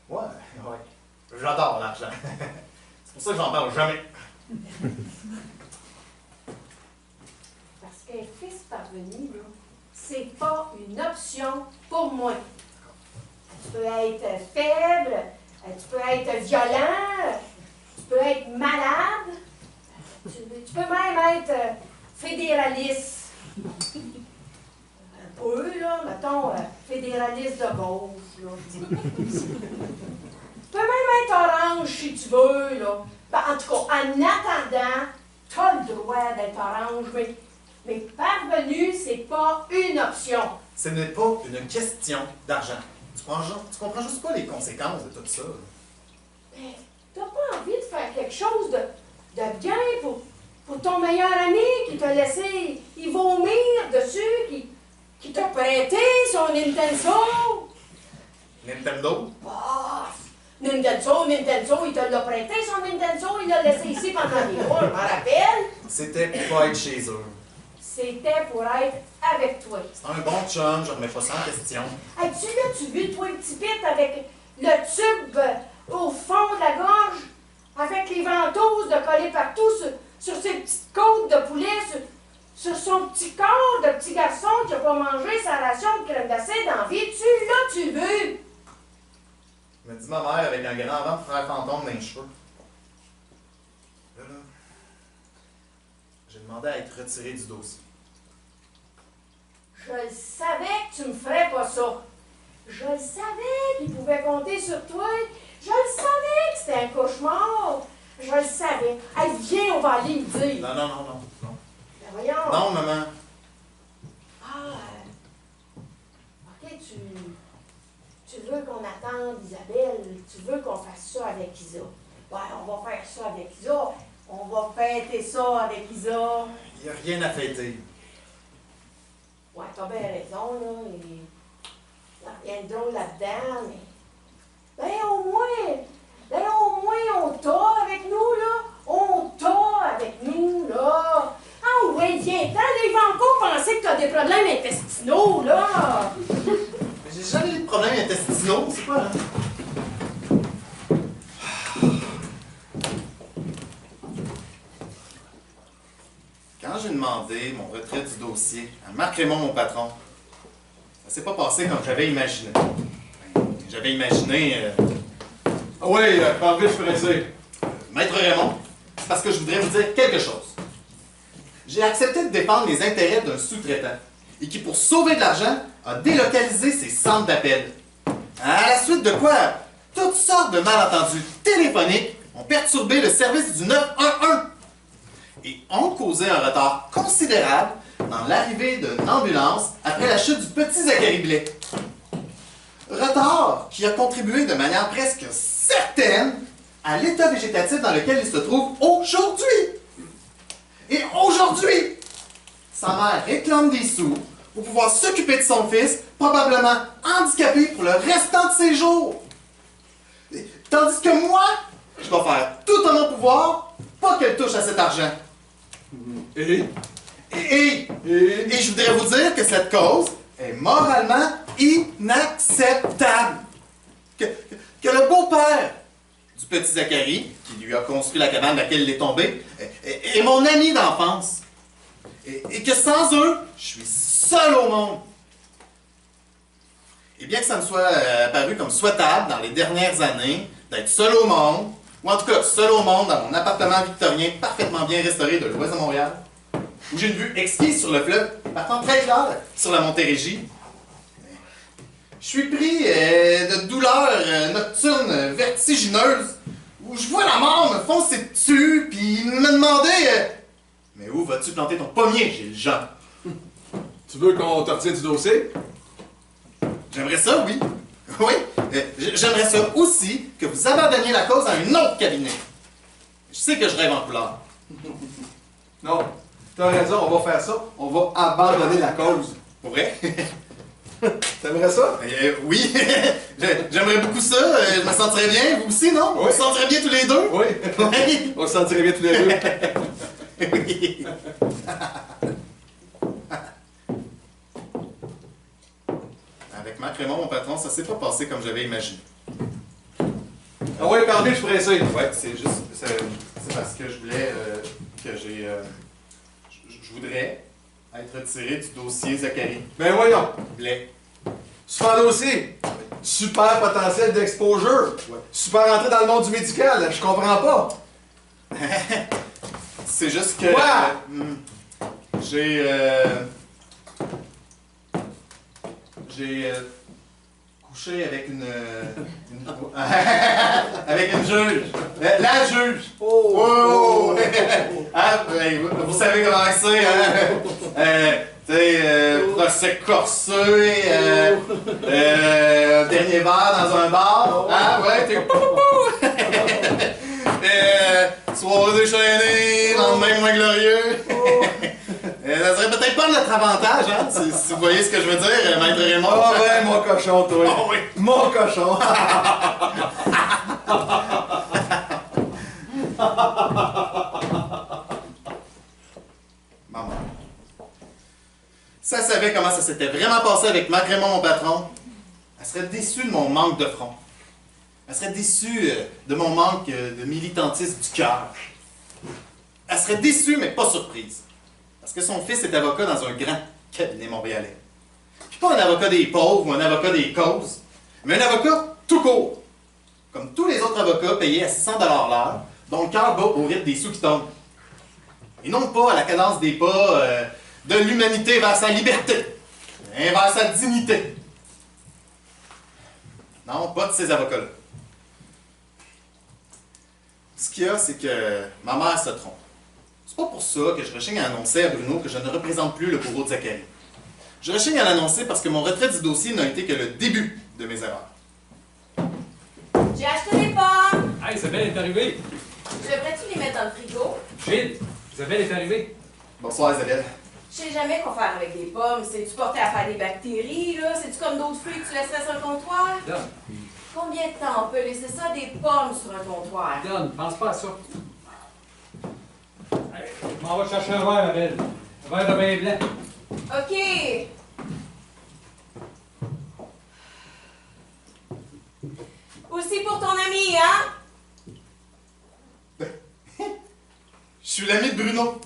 Ouais. J'adore l'argent. C'est pour ça que j'en parle jamais. Parce qu'un fils parvenu, là, c'est pas une option pour moi. Tu peux être faible, tu peux être violent, tu peux être malade, tu peux même être fédéraliste. Un peu, là, mettons, fédéraliste de gauche, là. Tu peux même être orange si tu veux, là. Ben, en tout cas, en attendant, tu as le droit d'être orange, mais parvenu, c'est pas une option. Ce n'est pas une question d'argent. Tu comprends juste pas les conséquences de tout ça. Mais t'as pas envie de faire quelque chose de bien pour ton meilleur ami qui t'a laissé y vomir dessus, qui t'a prêté son Nintendo? Nintendo? Ah, Nintendo, il te l'a prêté son Nintendo, il l'a laissé ici pendant des mois, je m'en rappelle. C'était pour pas être chez eux. C'était pour être avec toi. C'est un bon chum, je remets pas ça en question. Tu vu, toi, le petit pit avec le tube au fond de la gorge, avec les ventouses de coller partout sur ses petites côtes de poulet, sur son petit corps de petit garçon qui n'a pas mangé sa ration de crème glacée dans la vie. Tu vu? Me dit ma mère avec un grand vent de frère fantôme dans les cheveux. Là, j'ai demandé à être retiré du dossier. Je le savais que tu me ferais pas ça. Je le savais qu'il pouvait compter sur toi. Je le savais que c'était un cauchemar. Je le savais. Hey, viens, on va aller le dire. Non. Ben voyons. Non, maman. Ah, ok, tu veux qu'on attende Isabelle. Tu veux qu'on fasse ça avec Isa. Ouais, on va faire ça avec Isa. On va fêter ça avec Isa. Il n'y a rien à fêter. Ouais, t'as bien raison, là. Il n'y a rien de drôle là-dedans, mais. Ben au moins, on t'a avec nous, là. On t'a avec nous, là. Ah ouais, viens-t'en, là. Il va encore penser que t'as des problèmes intestinaux, là. Mais j'ai jamais eu de problème intestinaux, c'est quoi, là? Quand j'ai demandé mon retrait du dossier à Marc Raymond, mon patron, ça s'est pas passé comme j'avais imaginé. J'avais imaginé... Ah oui, parle vite, je suis pressé. Maître Raymond, c'est parce que je voudrais vous dire quelque chose. J'ai accepté de défendre les intérêts d'un sous-traitant et qui, pour sauver de l'argent, a délocalisé ses centres d'appel. À la suite de quoi, toutes sortes de malentendus téléphoniques ont perturbé le service du 911 et ont causé un retard considérable dans l'arrivée d'une ambulance après la chute du petit Zachary Blais. Retard qui a contribué de manière presque certaine à l'état végétatif dans lequel il se trouve aujourd'hui. Et aujourd'hui, sa mère réclame des sous pour pouvoir s'occuper de son fils, probablement handicapé pour le restant de ses jours. Tandis que moi, je vais faire tout en mon pouvoir pour pas qu'elle touche à cet argent. Et je voudrais vous dire que cette cause est moralement inacceptable. Que le beau-père petit Zachary, qui lui a construit la cabane dans laquelle il est tombé, est mon ami d'enfance. Et que sans eux, je suis seul au monde. Et bien que ça me soit apparu comme souhaitable dans les dernières années d'être seul au monde, ou en tout cas seul au monde dans mon appartement victorien parfaitement bien restauré de l'ouest de Montréal, où j'ai une vue exquise sur le fleuve, partant très clair sur la Montérégie, je suis pris de douleurs nocturnes vertigineuses, où je vois la mort me foncer dessus, puis me demander mais où vas-tu planter ton pommier, Gilles Jean? Tu veux qu'on te retire du dossier? J'aimerais ça, oui. Oui. J'aimerais ça aussi que vous abandonniez la cause à un autre cabinet. Je sais que je rêve en couleur. Non. T'as raison, on va faire ça. On va abandonner la cause. Pour vrai? T'aimerais ça? Oui. J'aimerais beaucoup ça. Je me sentirais bien. Vous aussi, non? Oui. On se sentirait bien tous les deux? Oui. Oui. On se sentirait bien tous les deux. Oui. Avec Marc Raymond, mon patron, ça s'est pas passé comme j'avais imaginé. Ah ouais, pardon, je suis pressé. Ouais, c'est juste... C'est parce que je voulais je voudrais être retiré du dossier Zachary. Ben voyons. Blais. Super dossier. Super potentiel d'exposure. Ouais. Super entrée dans le monde du médical. Je comprends pas. C'est juste que... Quoi? J'ai couché avec une avec une juge. La juge. Oh! Ah, ben, vous savez comment c'est, hein? Tu sais, procès corsé, dernier verre dans un bar. Ah, ouais, t'es... Soirée déchaînée, lendemain moins glorieux. Ça serait peut-être pas notre avantage, hein, si vous voyez ce que je veux dire, Maître Raymond. Ah ouais, mon cochon, toi. Oh, oui. Mon cochon. Maman. Si elle savait comment ça s'était vraiment passé avec Marc Raymond, mon patron, elle serait déçue de mon manque de front. Elle serait déçue de mon manque de militantisme du cœur. Elle serait déçue, mais pas surprise. Parce que son fils est avocat dans un grand cabinet montréalais. Puis pas un avocat des pauvres ou un avocat des causes, mais un avocat tout court. Comme tous les autres avocats payés à 600 $ l'heure, dont le cœur bat au rythme des sous qui tombent. Et non pas à la cadence des pas de l'humanité vers sa liberté, et vers sa dignité. Non, pas de ces avocats-là. Ce qu'il y a, c'est que ma mère se trompe. C'est pas pour ça que je rechigne à annoncer à Bruno que je ne représente plus le bourreau de Zachary. Je rechigne à l'annoncer parce que mon retrait du dossier n'a été que le début de mes erreurs. J'ai acheté des pommes. Hey, Isabelle est arrivée. Devrais-tu les mettre dans le frigo? Gilles, Isabelle est arrivée. Bonsoir, Isabelle. Je sais jamais quoi faire avec des pommes. C'est-tu porté à faire des bactéries, là? C'est-tu comme d'autres fruits que tu laisserais sur le comptoir? Donne. Combien de temps on peut laisser ça, des pommes, sur un comptoir? Donne, pense pas à ça. Hey, je m'en vais chercher un verre, Abel. Un verre de vin blanc. OK. Aussi pour ton ami, hein? Je suis l'ami de Bruno.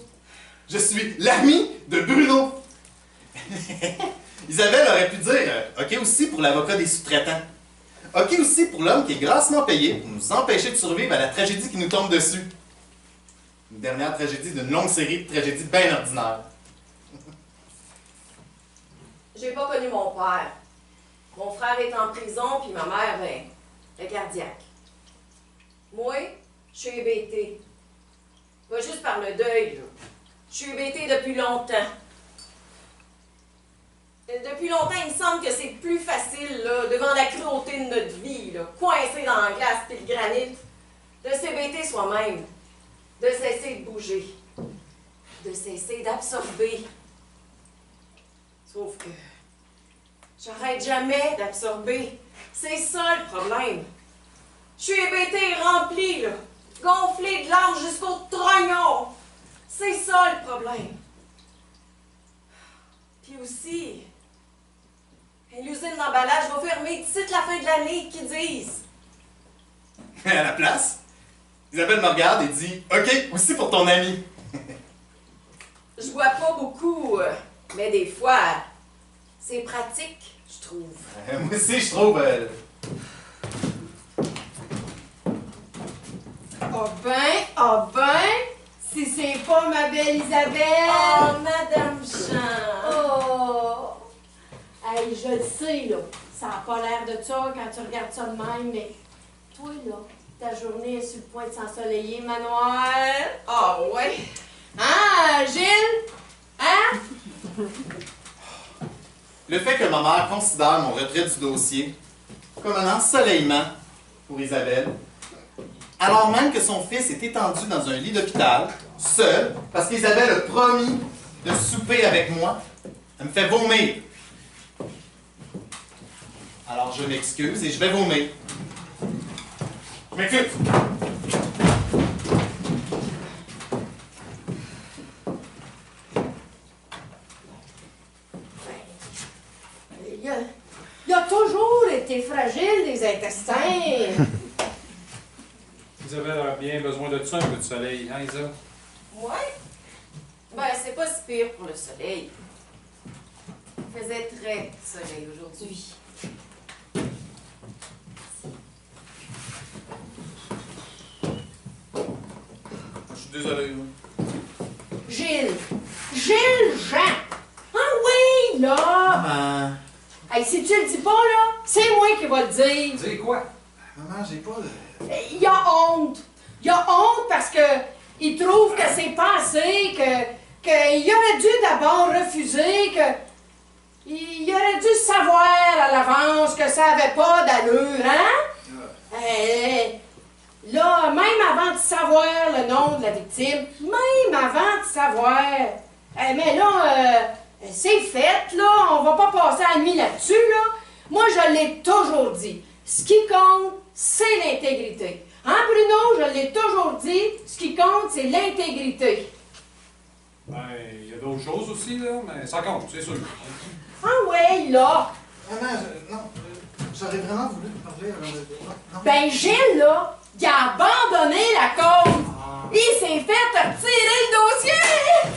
Je suis l'ami de Bruno. Isabelle aurait pu dire OK aussi pour l'avocat des sous-traitants. OK aussi pour l'homme qui est grassement payé pour nous empêcher de survivre à la tragédie qui nous tombe dessus. Une dernière tragédie d'une longue série de tragédies bien ordinaires. J'ai pas connu mon père. Mon frère est en prison, puis ma mère, ben, est cardiaque. Moi, je suis hébétée. Pas juste par le deuil, là. Je suis hébétée depuis longtemps. Depuis longtemps, il me semble que c'est plus facile, là, devant la cruauté de notre vie, là, coincé dans la glace et le granit, de s'hébéter soi-même, de cesser de bouger, de cesser d'absorber. Sauf que j'arrête jamais d'absorber. C'est ça le problème. Je suis hébétée et remplie, là, gonflée de larmes jusqu'au trognon. C'est ça le problème. Puis aussi, l'usine d'emballage va fermer d'ici la fin de l'année, qu'ils disent. À la place, Isabelle me regarde et dit « OK, aussi pour ton ami. » Je vois pas beaucoup, mais des fois, c'est pratique, je trouve. Moi aussi, je trouve... Oh ben, si c'est pas ma belle Isabelle! Oh, Madame Jean! Oh! Hey, je le sais, là, ça a pas l'air de ça quand tu regardes ça de même, mais toi, là, ta journée est sur le point de s'ensoleiller, manoir. Ah ouais! Hein, Gilles? Hein? Le fait que ma mère considère mon retrait du dossier comme un ensoleillement pour Isabelle, alors même que son fils est étendu dans un lit d'hôpital, seul, parce qu'Isabelle a promis de souper avec moi, elle me fait vomir. Alors je m'excuse et je vais vomir. Je m'excuse. Il a toujours été fragile, les intestins. Isabelle aurait bien besoin de ça, un peu de soleil, hein, Isa? Ouais? Ben, c'est pas si pire pour le soleil. Il faisait très soleil aujourd'hui. Je suis désolé. Gilles! Gilles Jean! Ah oui, là! Maman, Hey, si tu le dis pas, là, c'est moi qui va le dire. Dis quoi? maman, j'ai pas de... Il a honte. Il a honte parce que il trouve que c'est passé, qu'il aurait dû d'abord refuser, il aurait dû savoir à l'avance que ça avait pas d'allure, hein? Là, même avant de savoir le nom de la victime, même avant de savoir, mais là, c'est fait, là, on va pas passer la nuit là-dessus, là. Moi, je l'ai toujours dit. Ce qui compte, c'est l'intégrité. Hein, Bruno? Je l'ai toujours dit, ce qui compte, c'est l'intégrité. Ben, il y a d'autres choses aussi, là, mais ça compte, c'est sûr. Ah ouais, là! Maman, j'aurais vraiment voulu te parler avant de... Non. Ben, Gilles, là, il a abandonné la cause. Il s'est fait retirer le dossier!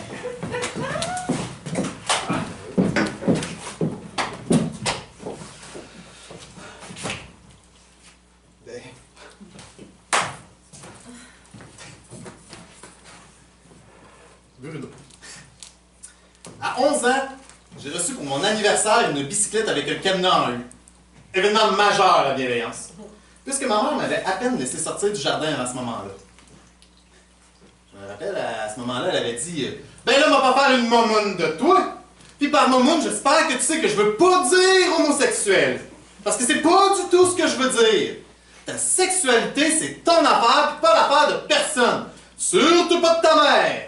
Bruno. À 11 ans, j'ai reçu pour mon anniversaire une bicyclette avec un cadenas en U. Événement majeur à la bienveillance. Puisque ma mère m'avait à peine laissé sortir du jardin à ce moment-là. Je me rappelle, à ce moment-là, elle avait dit « Ben là, on va pas faire une momoune de toi! Puis par momoune, j'espère que tu sais que je veux pas dire homosexuel. Parce que c'est pas du tout ce que je veux dire. Ta sexualité, c'est ton affaire, puis pas l'affaire de personne. Surtout pas de ta mère! »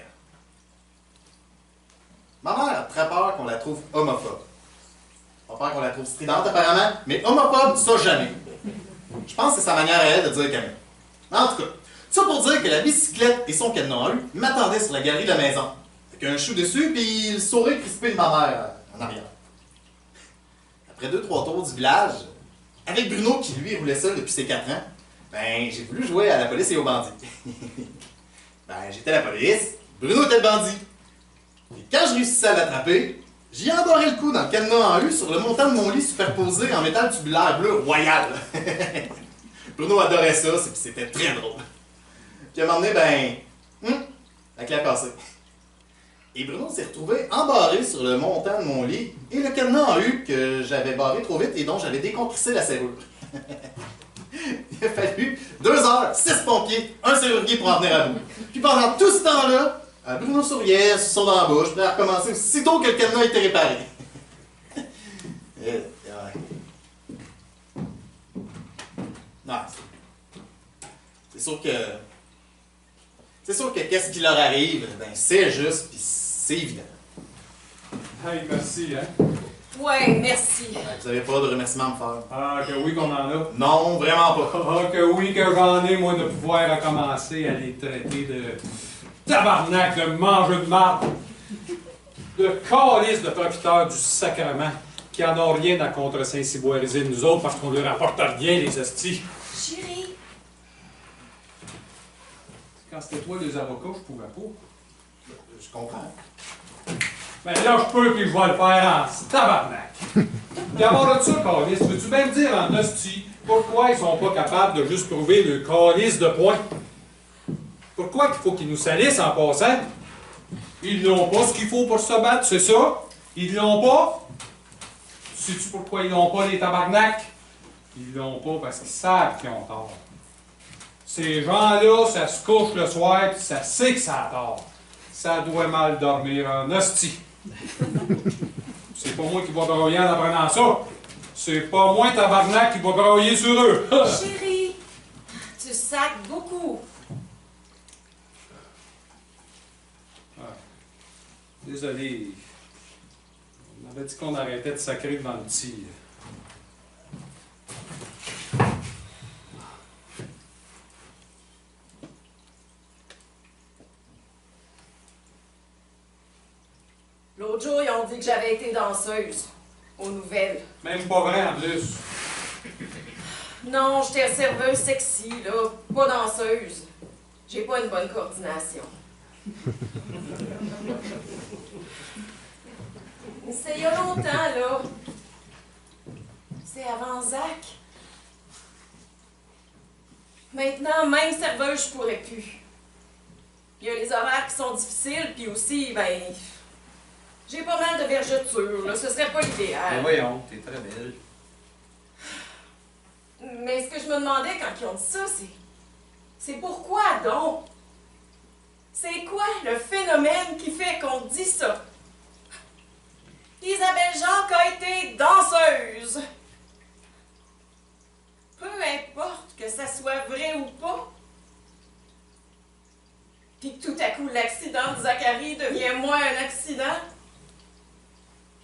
Ma mère a très peur qu'on la trouve homophobe. Pas peur qu'on la trouve stridente apparemment, mais homophobe, ça jamais. Je pense que c'est sa manière à elle de dire qu'elle. En tout cas, ça pour dire que la bicyclette et son cadenas en U m'attendaient sur la galerie de la maison. Avec un chou dessus, puis le sourire crispé de ma mère en arrière. Après 2-3 tours du village, avec Bruno qui lui roulait seul depuis ses 4 ans, ben j'ai voulu jouer à la police et aux bandits. Ben j'étais la police, Bruno était le bandit. Et quand je réussissais à l'attraper, j'y embarrais le cou dans le cadenas en U sur le montant de mon lit superposé en métal tubulaire bleu royal. Bruno adorait ça, puis c'était très drôle. Puis à un moment donné, la clé a cassé. Et Bruno s'est retrouvé embarré sur le montant de mon lit et le cadenas en U que j'avais barré trop vite et dont j'avais décompressé la serrure. Il a fallu 2 heures, 6 pompiers, un serrurier pour en venir à bout. Puis pendant tout ce temps-là, Bruno souriait, son dans la bouche, prêt à recommencer aussitôt que le cadenas était réparé. Non, c'est sûr que... C'est sûr que qu'est-ce qui leur arrive, c'est juste, puis c'est évident. Hey, merci, hein? Ouais, merci. Vous n'avez pas de remerciements à me faire? Ah, que oui qu'on en a. Non, vraiment pas. Ah, que oui que j'en ai, moi, de pouvoir recommencer à les traiter de tabarnak, de mangeux de marde, de calice de profiteurs du sacrement, qui en ont rien à contre Saint-Cyboiriser de nous autres parce qu'on leur apporte rien, les hosties. Chérie, Quand c'était toi les avocats, je pouvais pas. Je comprends. Ben là, je peux, puis je vais le faire en tabarnak. Puis à part de ça, Calis, veux-tu bien me dire en hostie pourquoi ils sont pas capables de juste prouver le calice de points? Pourquoi qu'il faut qu'ils nous salissent en passant? Ils n'ont pas ce qu'il faut pour se battre, c'est ça? Ils l'ont pas? Sais-tu pourquoi ils l'ont pas, les tabarnak? Ils l'ont pas parce qu'ils savent qu'ils ont tort. Ces gens-là, ça se couche le soir, puis ça sait que ça a tort. Ça doit mal dormir en hostie. C'est pas moi qui va broyer en apprenant ça. C'est pas moi, tabarnak, qui va broyer sur eux. Chérie, tu sacs beaucoup. Désolé. On avait dit qu'on arrêtait de sacrer devant le petit. L'autre jour, ils ont dit que j'avais été danseuse. Aux nouvelles. Même pas vrai en plus. Non, j'étais serveuse sexy, là. Pas danseuse. J'ai pas une bonne coordination. C'est il y a longtemps, là. C'est avant Zach. Maintenant, même serveuse, je pourrais plus. Il y a les horaires qui sont difficiles, puis aussi, ben... J'ai pas mal de vergetures, là. Ce serait pas Mais l'idéal. voyons, t'es très belle. Mais ce que je me demandais quand ils ont dit ça, c'est pourquoi donc? C'est quoi le phénomène qui fait qu'on dit ça? Isabelle Jacques a été danseuse. Peu importe que ça soit vrai ou pas. Puis que tout à coup, l'accident de Zachary devient moins un accident.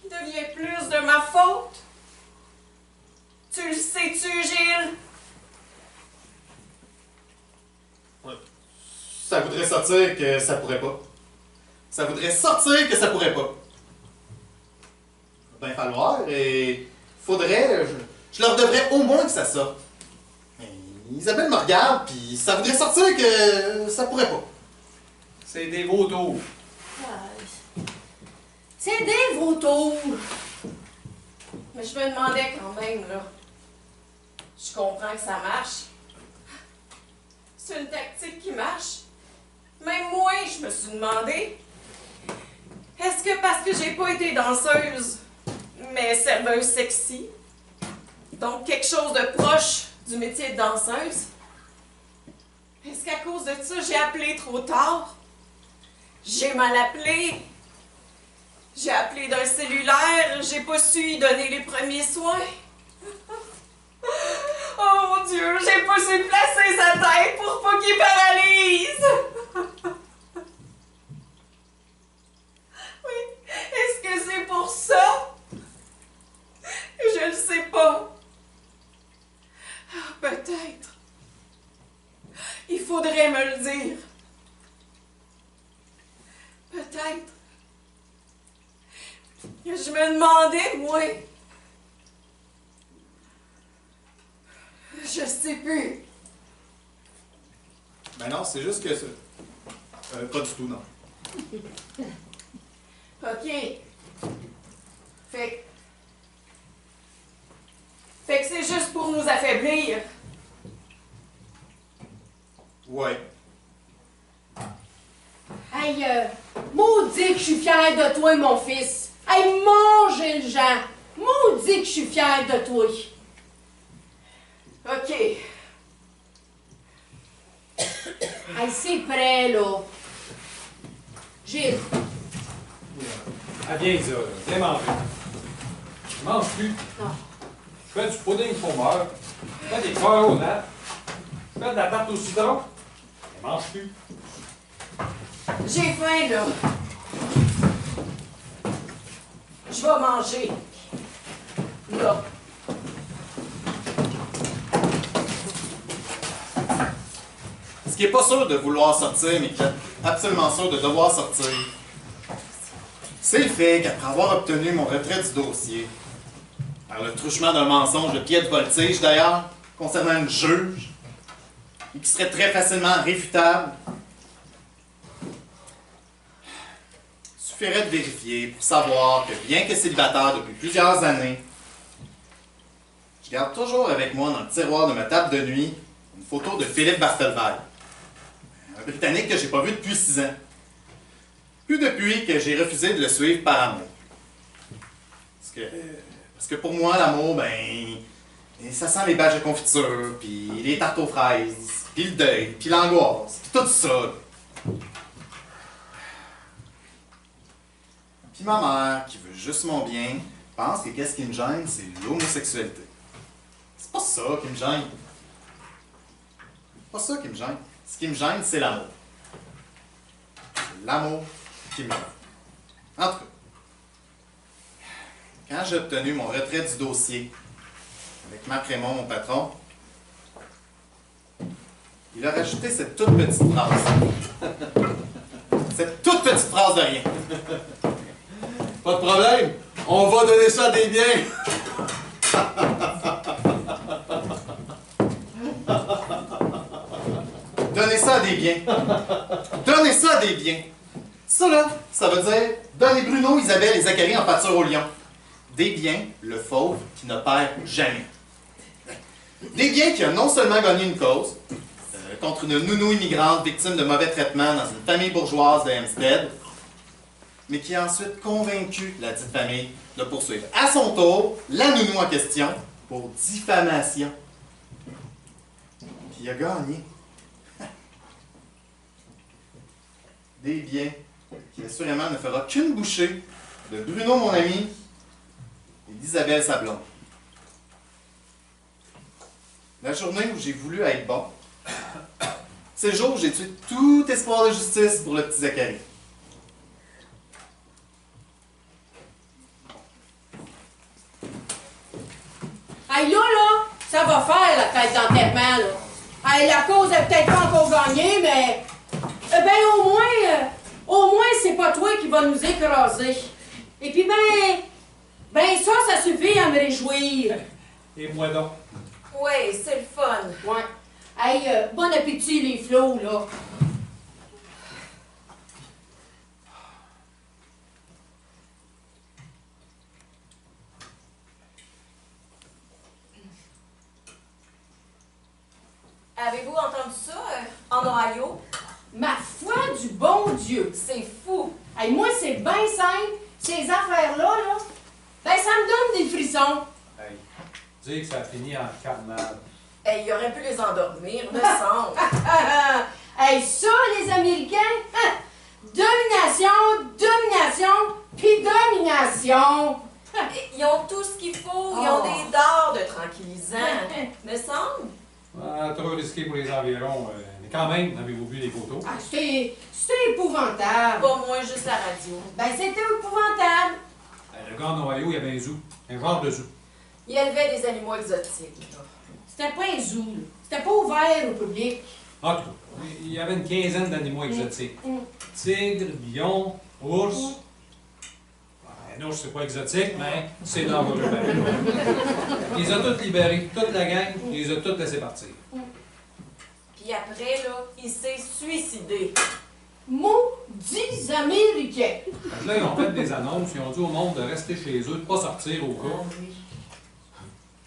Il devient plus de ma faute. Tu le sais-tu, Gilles? Ça voudrait sortir que ça pourrait pas. Ça voudrait sortir que ça pourrait pas. Ben falloir et faudrait, je leur devrais au moins que ça sorte. Mais Isabelle me regarde puis ça voudrait sortir que ça pourrait pas. C'est des vautours. C'est des vautours. Mais je me demandais quand même, là. Je comprends que ça marche. C'est une tactique qui marche. Même moi, je me suis demandé. Est-ce que parce que j'ai pas été danseuse, mais serveuse sexy, donc quelque chose de proche du métier de danseuse, est-ce qu'à cause de ça, j'ai appelé trop tard? J'ai mal appelé. J'ai appelé d'un cellulaire, j'ai pas su y donner les premiers soins. Oh mon Dieu, j'ai pas su placer sa tête pour pas qu'il paralyse. Oui, est-ce que c'est pour ça? Je le sais pas. Peut-être. Il faudrait me le dire. Peut-être. Je me demandais, moi. Je sais plus. Ben non, c'est juste que ça. Pas du tout, non. OK. Fait que c'est juste pour nous affaiblir. Ouais. Hey, maudit que je suis fière de toi, mon fils. Hey, mangez le Jean. Maudit que je suis fière de toi. OK. Hey, c'est prêt, là. Gilles. Ah, viens, ça, là. Viens manger. Je mange plus. Non. Je fais du pudding fromeur. Je fais des cœurs aux nattes. Je fais de la tarte au citron. Je mange plus. J'ai faim, là. Je vais manger. Là. Ce qui est pas sûr de vouloir sortir, mais qui est absolument sûr de devoir sortir, c'est le fait qu'après avoir obtenu mon retrait du dossier, par le truchement d'un mensonge de pied de voltige d'ailleurs, concernant une juge, et qui serait très facilement réfutable, suffirait de vérifier pour savoir que bien que célibataire depuis plusieurs années, je garde toujours avec moi dans le tiroir de ma table de nuit une photo de Philippe Bartelweil, un Britannique que j'ai pas vu depuis 6 ans. Plus depuis que j'ai refusé de le suivre par amour. Parce que pour moi, l'amour, ben, ça sent les bâches de confiture, puis les tartes aux fraises, puis le deuil, puis l'angoisse, puis tout ça. Puis ma mère, qui veut juste mon bien, pense que qu'est-ce qui me gêne, c'est l'homosexualité. C'est pas ça qui me gêne. C'est pas ça qui me gêne. Ce qui me gêne, c'est l'amour. C'est l'amour qui me gêne. En tout cas, quand j'ai obtenu mon retrait du dossier avec Marc Raymond, mon patron, il a rajouté cette toute petite phrase. Cette toute petite phrase de rien. Pas de problème. On va donner ça à des biens. Donnez ça à des biens. Donnez ça à des biens. Ça, là, ça veut dire donnez Bruno, Isabelle et Zacharie en pâture au lion. Des biens, le fauve qui ne perd jamais. Des biens qui ont non seulement gagné une cause, contre une nounou immigrante victime de mauvais traitements dans une famille bourgeoise de Hempstead, mais qui a ensuite convaincu la dite famille de poursuivre à son tour la nounou en question pour diffamation. Puis il a gagné. Des biens qui assurément ne fera qu'une bouchée de Bruno, mon ami, et d'Isabelle, sa blonde. La journée où j'ai voulu être bon, c'est le jour où j'ai tué tout espoir de justice pour le petit Zacharie. Hey, là, ça va faire la fête d'enterrement, là. Hey, la cause est peut-être pas encore gagnée, mais... au moins, c'est pas toi qui va nous écraser. Et puis, ça suffit à me réjouir. Et moi donc. Oui, c'est le fun. Ouais. Hey, bon appétit, les flots, là. Avez-vous entendu ça en Ohio? Ma foi du bon Dieu! C'est fou. Hey, moi, c'est bien simple. Ces affaires-là, là, ça me donne des frissons. Hey, dis que ça a fini en carnage. Hey, il aurait pu les endormir, me semble. Hey, ça, les Américains, domination, puis domination. Ils ont tout ce qu'il faut. Ils ont des dards de tranquillisants, me semble. Trop risqué pour les environs. Mais quand même, avez-vous vu les photos? Ah, c'était épouvantable. Pas moins juste la radio. C'était épouvantable. Le gars en Ohio, il y avait un zoo. Un genre de zoo. Il élevait des animaux exotiques. Là. C'était pas un zoo, là. C'était pas ouvert au public. En tout cas, il y avait une quinzaine d'animaux exotiques. Tigres, lions, ours. Un ours, c'est pas exotique, mais c'est dangereux. Il les a tous libérés, toute la gang, il les a tous laissés partir. Puis après, là, il s'est suicidé. Maudits Américains. Fait que là, ils ont fait des annonces, ils ont dit au monde de rester chez eux, de pas sortir au cas.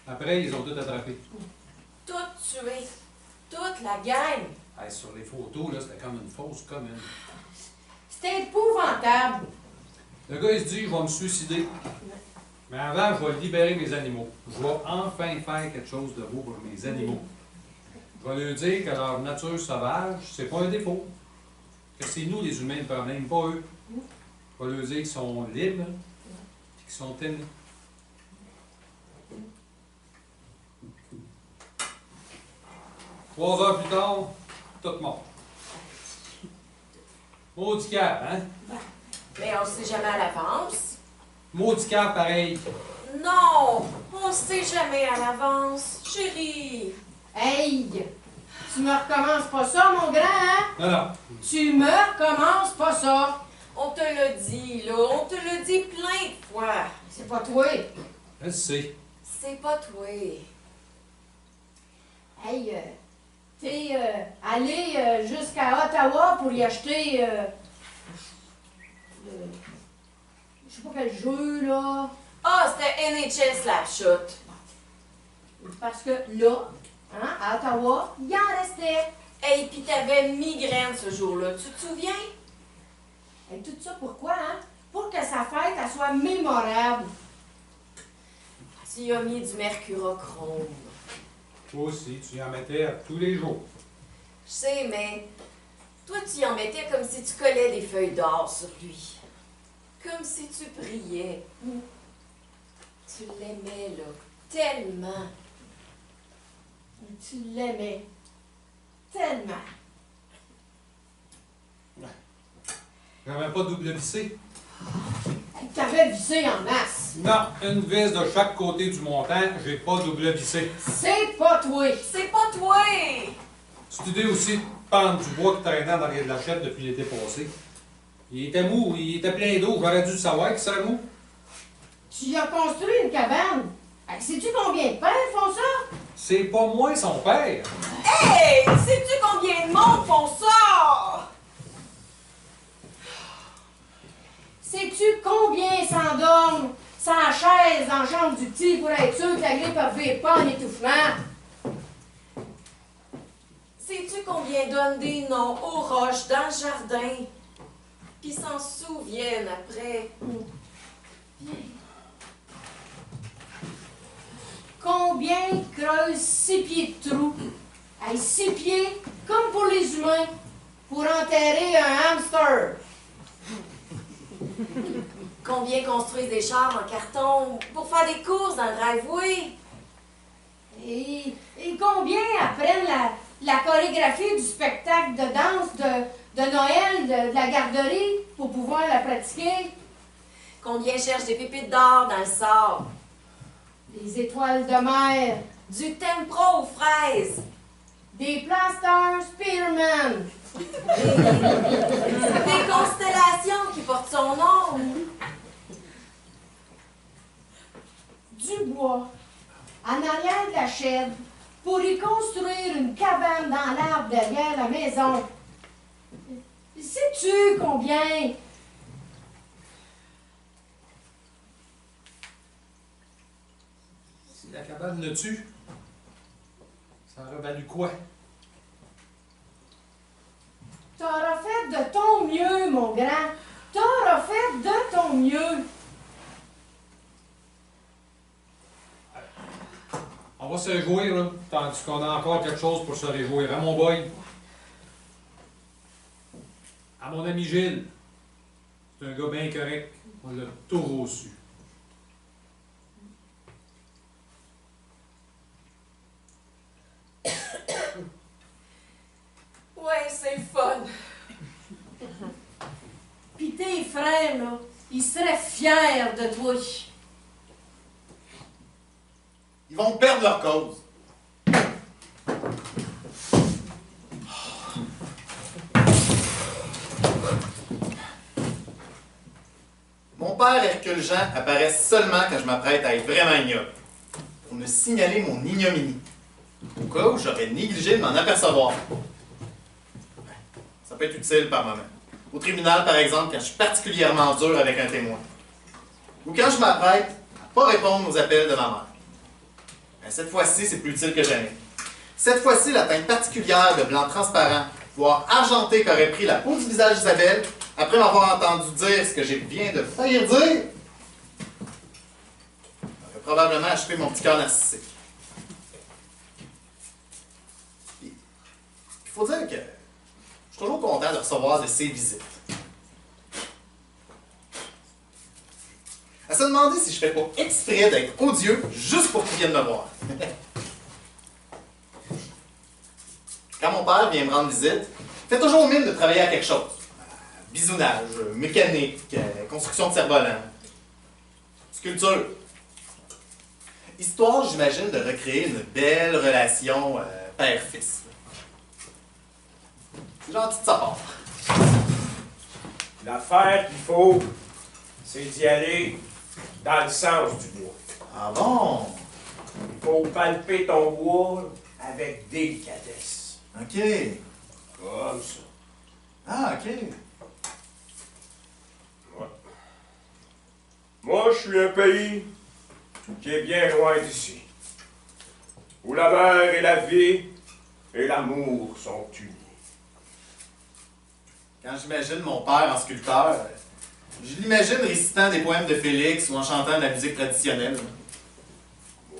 Après, ils ont tout attrapé. Tout tué. Toute la gang. Hey, sur les photos, là, c'était comme une fausse commune. C'était épouvantable. Le gars, il se dit, je vais me suicider. Mais avant, je vais libérer mes animaux. Je vais enfin faire quelque chose de beau pour mes animaux. Je vais leur dire que leur nature sauvage, c'est pas un défaut. Que c'est nous, les humains, le problème, pas eux. Je vais leur dire qu'ils sont libres et qu'ils sont aimés. Trois heures plus tard, tout mort. Maudit cap, hein? Mais on ne sait jamais à l'avance. Maudit cap, pareil. Non, on ne sait jamais à l'avance, chérie. Hey! Tu me recommences pas ça, mon grand, hein? Non, non. Tu me recommences pas ça. On te l'a dit, là. On te l'a dit plein de fois. C'est pas toi. Je le sais. C'est pas toi. Hey, t'es allé jusqu'à Ottawa pour y acheter je sais pas quel jeu, là. Ah, c'était NHL Slapshot. Parce que là, hein, à Ottawa, il en restait. Hey, pis t'avais migraine ce jour-là, tu te souviens? Et tout ça pourquoi, hein? Pour que sa fête, elle soit mémorable. Tu y as mis du mercurochrome. Toi aussi, tu y en mettais à tous les jours. Je sais, mais toi, tu y en mettais comme si tu collais des feuilles d'or sur lui. Comme si tu brillais. Tu l'aimais, là, tellement. Tu l'aimais. Tellement. J'avais pas double vissé. T'avais vissé en masse. Non, une vis de chaque côté du montant, j'ai pas double vissé. C'est pas toi. C'est pas toi! C'est idée aussi de pendre du bois qui traînait dans l'arrière de la chèvre depuis l'été passé. Il était mou, il était plein d'eau, j'aurais dû le savoir qu'il serait mou. Tu y as construit une cabane. Sais-tu combien de pères font ça? C'est pas moi son père. Hey! Sais-tu combien de monde font ça? Sais-tu combien s'endorment sans chaise dans la chambre du petit pour être sûr que la grippe ne revient pas en étouffement? Sais-tu combien donnent des noms aux roches dans le jardin? Puis s'en souviennent après. Combien creusent 6 pieds de trou? 6 pieds, comme pour les humains, pour enterrer un hamster. Combien construisent des chars en carton pour faire des courses dans le driveway? Et combien apprennent la chorégraphie du spectacle de danse de Noël de la garderie pour pouvoir la pratiquer? Combien cherchent des pépites d'or dans le sable? Des étoiles de mer, Du Tempro aux fraises? des plasters Spearman, Des constellations qui portent son nom? du bois, en arrière de la chèvre, pour y construire une cabane dans l'arbre derrière la maison. Sais-tu combien? Si la cabane le tue, ça aurait valu quoi? T'auras fait de ton mieux, mon grand. T'auras fait de ton mieux. On va se réjouir, là, tandis qu'on a encore quelque chose pour se réjouir. À mon boy. À mon ami Gilles. C'est un gars bien correct. On l'a tout reçu. Ouais, c'est le fun. Pis tes frères, là, ils seraient fiers de toi. Ils vont perdre leur cause. Mon père Hercule Jean apparaît seulement quand je m'apprête à être vraiment ignoble, pour me signaler mon ignominie, au cas où j'aurais négligé de m'en apercevoir. Ça peut être utile par moment. Au tribunal, par exemple, quand je suis particulièrement dur avec un témoin. Ou quand je m'apprête à ne pas répondre aux appels de ma mère. Mais cette fois-ci, c'est plus utile que jamais. Cette fois-ci, la teinte particulière de blanc transparent, voire argenté qu'aurait pris la peau du visage d'Isabelle, après m'avoir entendu dire ce que j'ai viens de faillir dire, aurait probablement achevé mon petit cœur narcissique. Il faut dire que je suis toujours content de recevoir de ces visites. À se demander si je fais pas exprès d'être odieux juste pour qu'ils viennent me voir. Quand mon père vient me rendre visite, il fait toujours mine de travailler à quelque chose. Bisounage, mécanique, construction de cerf-volant, sculpture. Histoire, j'imagine, de recréer une belle relation père-fils. C'est gentil de sa part. L'affaire qu'il faut, c'est d'y aller dans le sens du bois. Ah bon? Il faut palper ton bois avec délicatesse. OK. Comme ça. Ah, OK. Ouais. Moi, je suis un pays qui est bien loin d'ici, où la mer et la vie et l'amour sont unis. Quand j'imagine mon père en sculpteur, je l'imagine récitant des poèmes de Félix ou en chantant de la musique traditionnelle.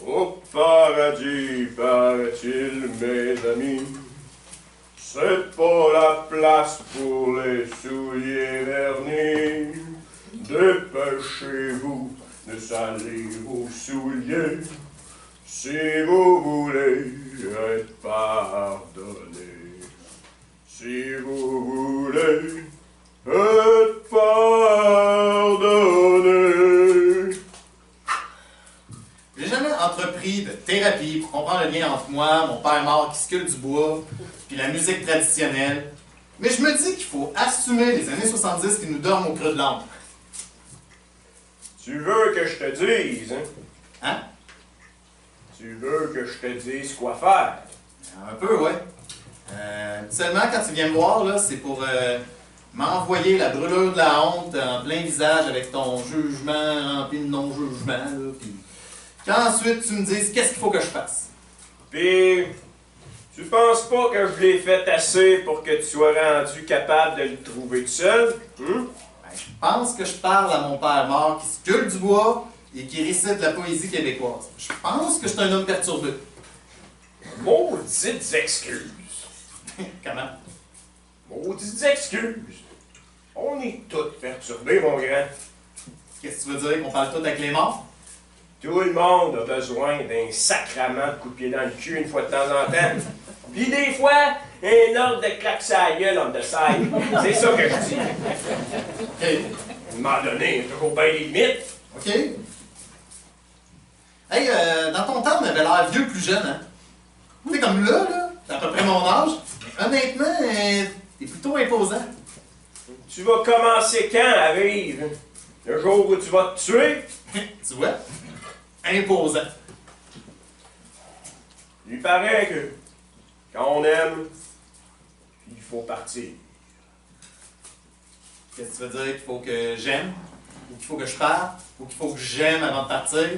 Au paradis, paraît-il, mes amis, c'est pas la place pour les souliers vernis. Dépêchez-vous de salir vos souliers, si vous voulez être pardonné. Si vous voulez être pardonné. J'ai jamais entrepris de thérapie pour comprendre le lien entre moi, mon père mort qui sculpte du bois, puis la musique traditionnelle. Mais je me dis qu'il faut assumer les années 70 qui nous dorment au creux de l'ombre. Tu veux que je te dise, hein? Hein? Tu veux que je te dise quoi faire? Un peu, ouais. Seulement, quand tu viens me voir, là, c'est pour m'envoyer la brûlure de la honte en plein visage avec ton jugement rempli de non-jugement, là, puis qu'ensuite tu me dises qu'est-ce qu'il faut que je fasse. Pis, tu penses pas que je l'ai fait assez pour que tu sois rendu capable de le trouver tout seul? Hein? Ben, je pense que je parle à mon père mort qui sculpte du bois et qui récite la poésie québécoise. Je pense que je suis un homme perturbé. Maudites excuses! Comment? Maudites excuses! On est tous perturbés, mon grand. Qu'est-ce que tu veux dire, qu'on parle tout avec les morts? Tout le monde a besoin d'un sacrament de coup de pied dans le cul une fois de temps en temps. Puis des fois, un ordre de claque sur la gueule on the side. C'est ça que je dis. OK. À un moment donné, il y a toujours bien des limites. OK. Hey, dans ton temps, on avait l'air vieux plus jeune, hein? Tu sais, comme là, c'est à peu près mon âge. Honnêtement, t'es plutôt imposant. Tu vas commencer quand à vivre? Le jour où tu vas te tuer? Tu vois? Imposant. Il paraît que quand on aime, il faut partir. Qu'est-ce que tu veux dire? Qu'il faut que j'aime? Ou qu'il faut que je parte? Ou qu'il faut que j'aime avant de partir?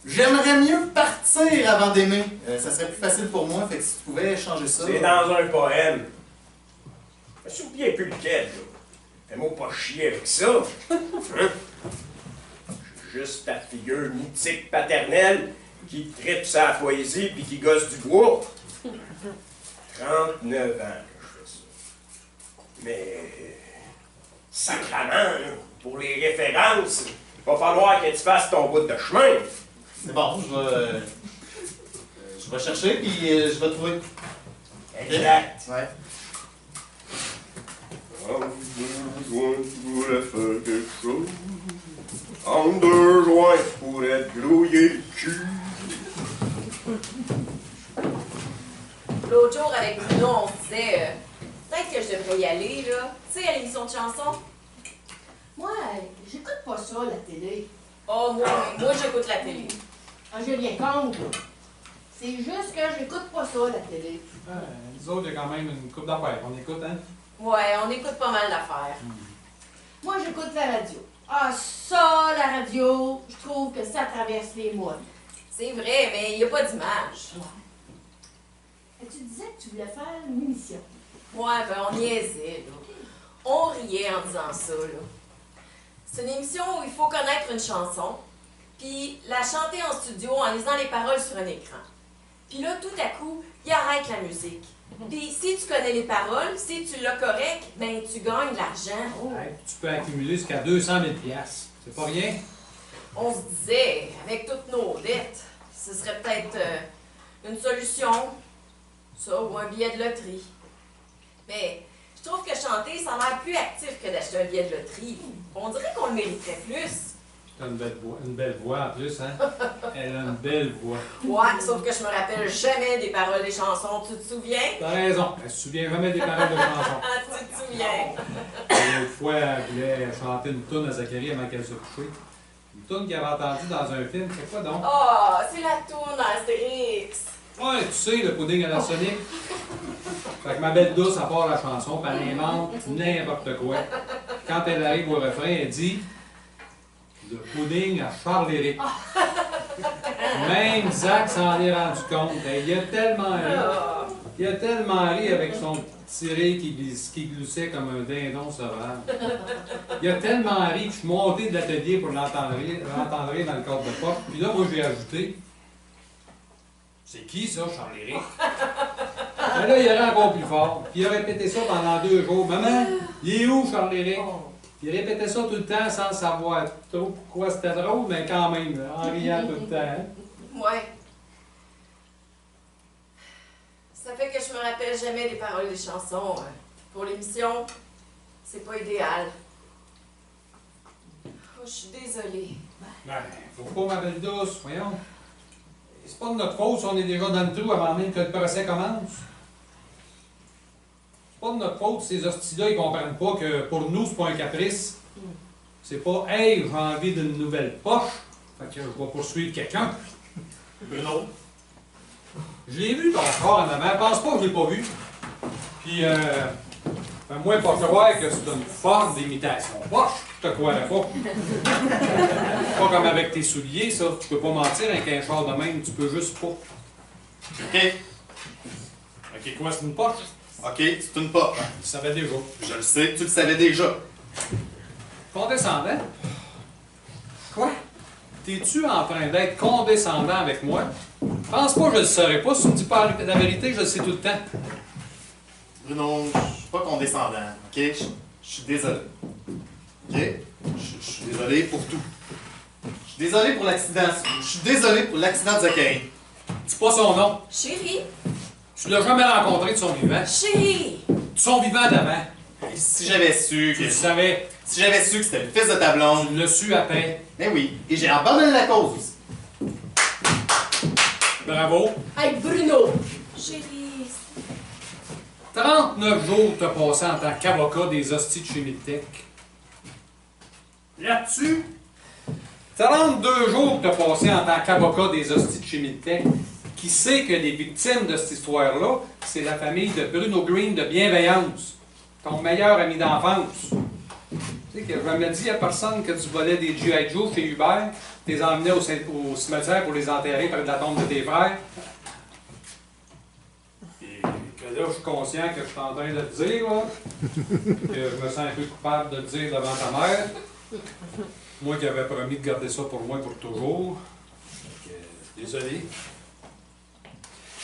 J'aimerais mieux partir avant d'aimer. Ça serait plus facile pour moi, fait que si tu pouvais changer ça. C'est dans un poème. Je me souviens plus lequel, là. Fais-moi pas chier avec ça. Hein? J'ai juste ta figure mythique paternelle qui tripe sa poésie puis qui gosse du bois. 39 ans que je fais ça. Mais, sacrement, là, pour les références, il va falloir que tu fasses ton bout de chemin. C'est bon, je vais chercher puis je vais trouver. Exact. Ouais. En besoin pour faire quelque chose. En deux joints pour être grouillé le cul. L'autre jour, avec Bruno, on se disait peut-être que je devrais y aller, là. Tu sais, à l'émission de chansons. Moi, j'écoute pas ça, la télé. Oh, moi j'écoute la télé. Ah, j'ai rien contre. C'est juste que j'écoute pas ça, la télé. Nous autres, il y a quand même une coupe d'affaires. On écoute, hein? Ouais, on écoute pas mal d'affaires. Moi, j'écoute la radio. Ah, ça, la radio, je trouve que ça traverse les modes. C'est vrai, mais il n'y a pas d'image. Et tu disais que tu voulais faire une émission. Ouais, ben on niaisait, là. On riait en disant ça, là. C'est une émission où il faut connaître une chanson, puis la chanter en studio en lisant les paroles sur un écran. Puis là, tout à coup, il arrête la musique. Puis si tu connais les paroles, si tu l'as correct, ben tu gagnes de l'argent. Hey, tu peux accumuler jusqu'à 200 000 $. C'est pas rien? On se disait, avec toutes nos dettes, ce serait peut-être une solution, ça, ou un billet de loterie. Mais je trouve que chanter, ça a l'air plus actif que d'acheter un billet de loterie. On dirait qu'on le mériterait plus. T'as une belle voix en plus, hein? Elle a une belle voix. Ouais, sauf que je me rappelle jamais des paroles des chansons, tu te souviens? T'as raison, elle se souvient jamais des paroles de chansons. Ah, tu te souviens? L'autre fois, elle voulait chanter une toune à Zacharie avant qu'elle se couche. Une toune qu'elle avait entendue dans un film, c'est quoi donc? Oh, c'est la tourne Astérix. Ouais, tu sais, le pudding à la Sonic. Fait que ma belle douce, à part la chanson, puis elle invente n'importe quoi. Quand elle arrive au refrain, elle dit le pudding à Charles-Éric. Même Zach s'en est rendu compte. Il a tellement ri. Il a tellement ri avec son petit rire qui glissait comme un dindon sauvage. Il a tellement ri que je suis monté de l'atelier pour l'entendre rire dans le cadre de porte. Puis là, moi, j'ai ajouté. C'est qui ça, Charles-Éric? Mais là, il a ri encore plus fort. Puis il a répété ça pendant 2 jours. Maman, il est où, Charles-Éric? Il répétait ça tout le temps sans savoir trop pourquoi c'était drôle, mais quand même, en riant tout le temps. Hein? Ouais. Ça fait que je me rappelle jamais des paroles des chansons. Pour l'émission, c'est pas idéal. Oh, je suis désolée. Ben, faut pas, ma belle douce, voyons. C'est pas de notre faute si on est déjà dans le trou avant même que le procès commence. C'est pas de notre faute si ces hosties-là, ils comprennent pas que pour nous, c'est pas un caprice. C'est pas « Hey, j'ai envie d'une nouvelle poche, fait que je vais poursuivre quelqu'un. » Bruno. Je l'ai vu ton corps en avant, pense pas que je l'ai pas vu. Puis, fais-moi pas croire que c'est une forme d'imitation poche, je te croirais pas. Pas comme avec tes souliers, ça. Tu peux pas mentir avec un char de même, tu peux juste pas. OK. Ok, quoi, c'est une poche? OK, c'est une poche. Tu savais déjà. Je le sais, tu le savais déjà. Condescendant? Quoi? T'es-tu en train d'être condescendant avec moi? Pense pas que je le saurais pas. Si tu me dis pas la vérité, je le sais tout le temps. Bruno, je suis pas condescendant, OK? Je suis désolé. OK? Je suis désolé pour tout. Je suis désolé pour l'accident. Je suis désolé pour l'accident de Zachary. Dis pas son nom. Chérie, Tu l'as jamais rencontré de son vivant. chérie, De son vivant d'avant. Et si j'avais su Tu que... le savais. Si j'avais su que c'était le fils de ta blonde... Tu l'as su après. Ben oui, et j'ai abandonné la cause aussi. Bravo. Hey, Bruno! chérie. 39 jours t'as passé en tant qu'avocat des hosties de chez Midtech. Là-dessus, 32 jours t'as passé en tant qu'avocat des hosties de chez Midtech. Qui sait que les victimes de cette histoire-là, c'est la famille de Bruno Green de Bienveillance, ton meilleur ami d'enfance. Tu sais que je me dis à personne que tu volais des G.I. Joe chez Hubert, tu les emmenais au cimetière pour les enterrer près de la tombe de tes frères. Et que là, je suis conscient que je suis en train de te dire, là, que je me sens un peu coupable de le dire devant ta mère. Moi qui avais promis de garder ça pour moi pour toujours. Désolé.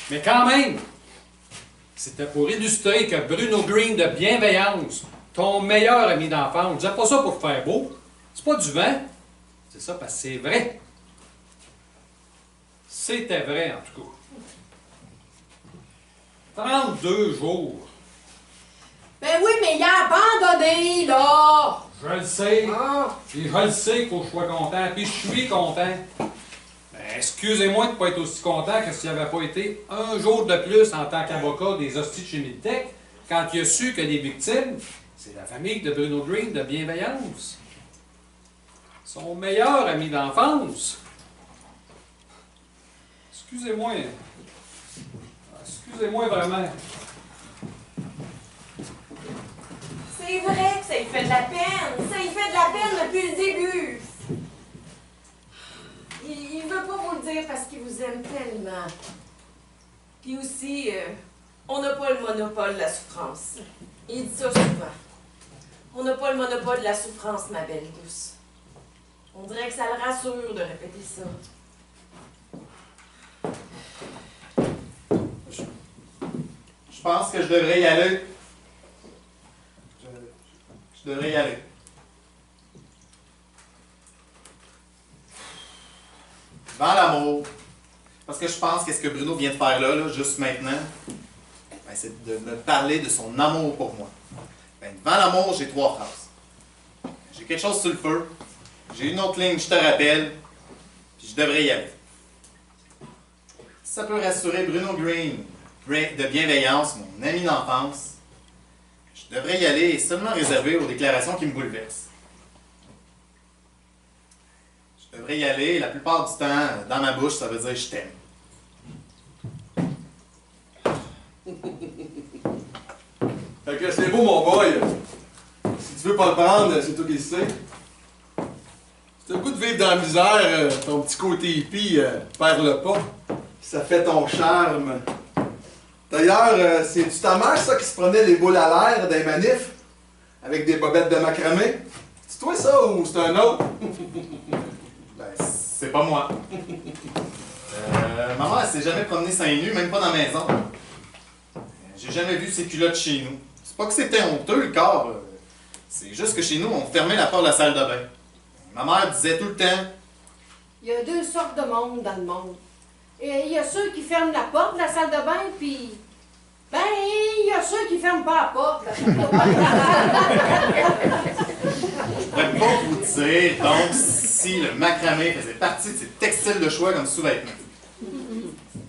Mais quand même, c'était pour illustrer que Bruno Green de Bienveillance, ton meilleur ami d'enfance, je disais pas ça pour te faire beau, c'est pas du vent, c'est ça parce que c'est vrai. C'était vrai en tout cas. 32 jours. Ben oui, mais il a abandonné, là! Je le sais, Ah. et je le sais qu'il faut que je sois content, puis je suis content. Ben, excusez-moi de ne pas être aussi content que s'il n'avait pas été un jour de plus en tant qu'avocat des hosties de chez Midtech, quand il a su que les victimes, c'est la famille de Bruno Green de Bienveillance. Son meilleur ami d'enfance. Excusez-moi. Excusez-moi vraiment. C'est vrai que ça lui fait de la peine. Ça lui fait de la peine depuis le début. Il veut pas vous le dire parce qu'il vous aime tellement. Puis aussi, on n'a pas le monopole de la souffrance. Il dit ça souvent. On n'a pas le monopole de la souffrance, ma belle douce. On dirait que ça le rassure de répéter ça. Je pense que je devrais y aller. Je devrais y aller. Devant l'amour. Parce que je pense que ce que Bruno vient de faire là, juste maintenant, ben, c'est de me parler de son amour pour moi. Ben, devant l'amour, j'ai 3 phrases. J'ai quelque chose sur le feu. J'ai une autre ligne, je te rappelle. Puis je devrais y aller. Si ça peut rassurer Bruno Green de Bienveillance, mon ami d'enfance, je devrais y aller et seulement réservé aux déclarations qui me bouleversent. Je devrais y aller, la plupart du temps, dans ma bouche, ça veut dire « je t'aime ». Fait que c'est beau, mon boy. Si tu veux pas le prendre, c'est toi qui le sais. t'as le goût de vivre dans la misère, ton petit côté hippie perd le pas. Ça fait ton charme. D'ailleurs, c'est-tu ta mère, ça, qui se prenait les boules à l'air des manifs? Avec des bobettes de macramé? C'est toi, ça, ou c'est un autre? Ben, c'est pas moi. Maman, elle s'est jamais promenée seins nus, même pas dans la maison. J'ai jamais vu ses culottes chez nous. C'est pas que c'était honteux, le corps. C'est juste que chez nous, on fermait la porte de la salle de bain. Ma mère disait tout le temps... Il y a deux sortes de monde dans le monde. Et il y a ceux qui ferment la porte de la salle de bain, puis... Ben, il y a ceux qui ferment pas la porte de la salle de bain. Je pourrais pas vous dire, donc, si le macramé faisait partie de ses textiles de choix comme sous-vêtements.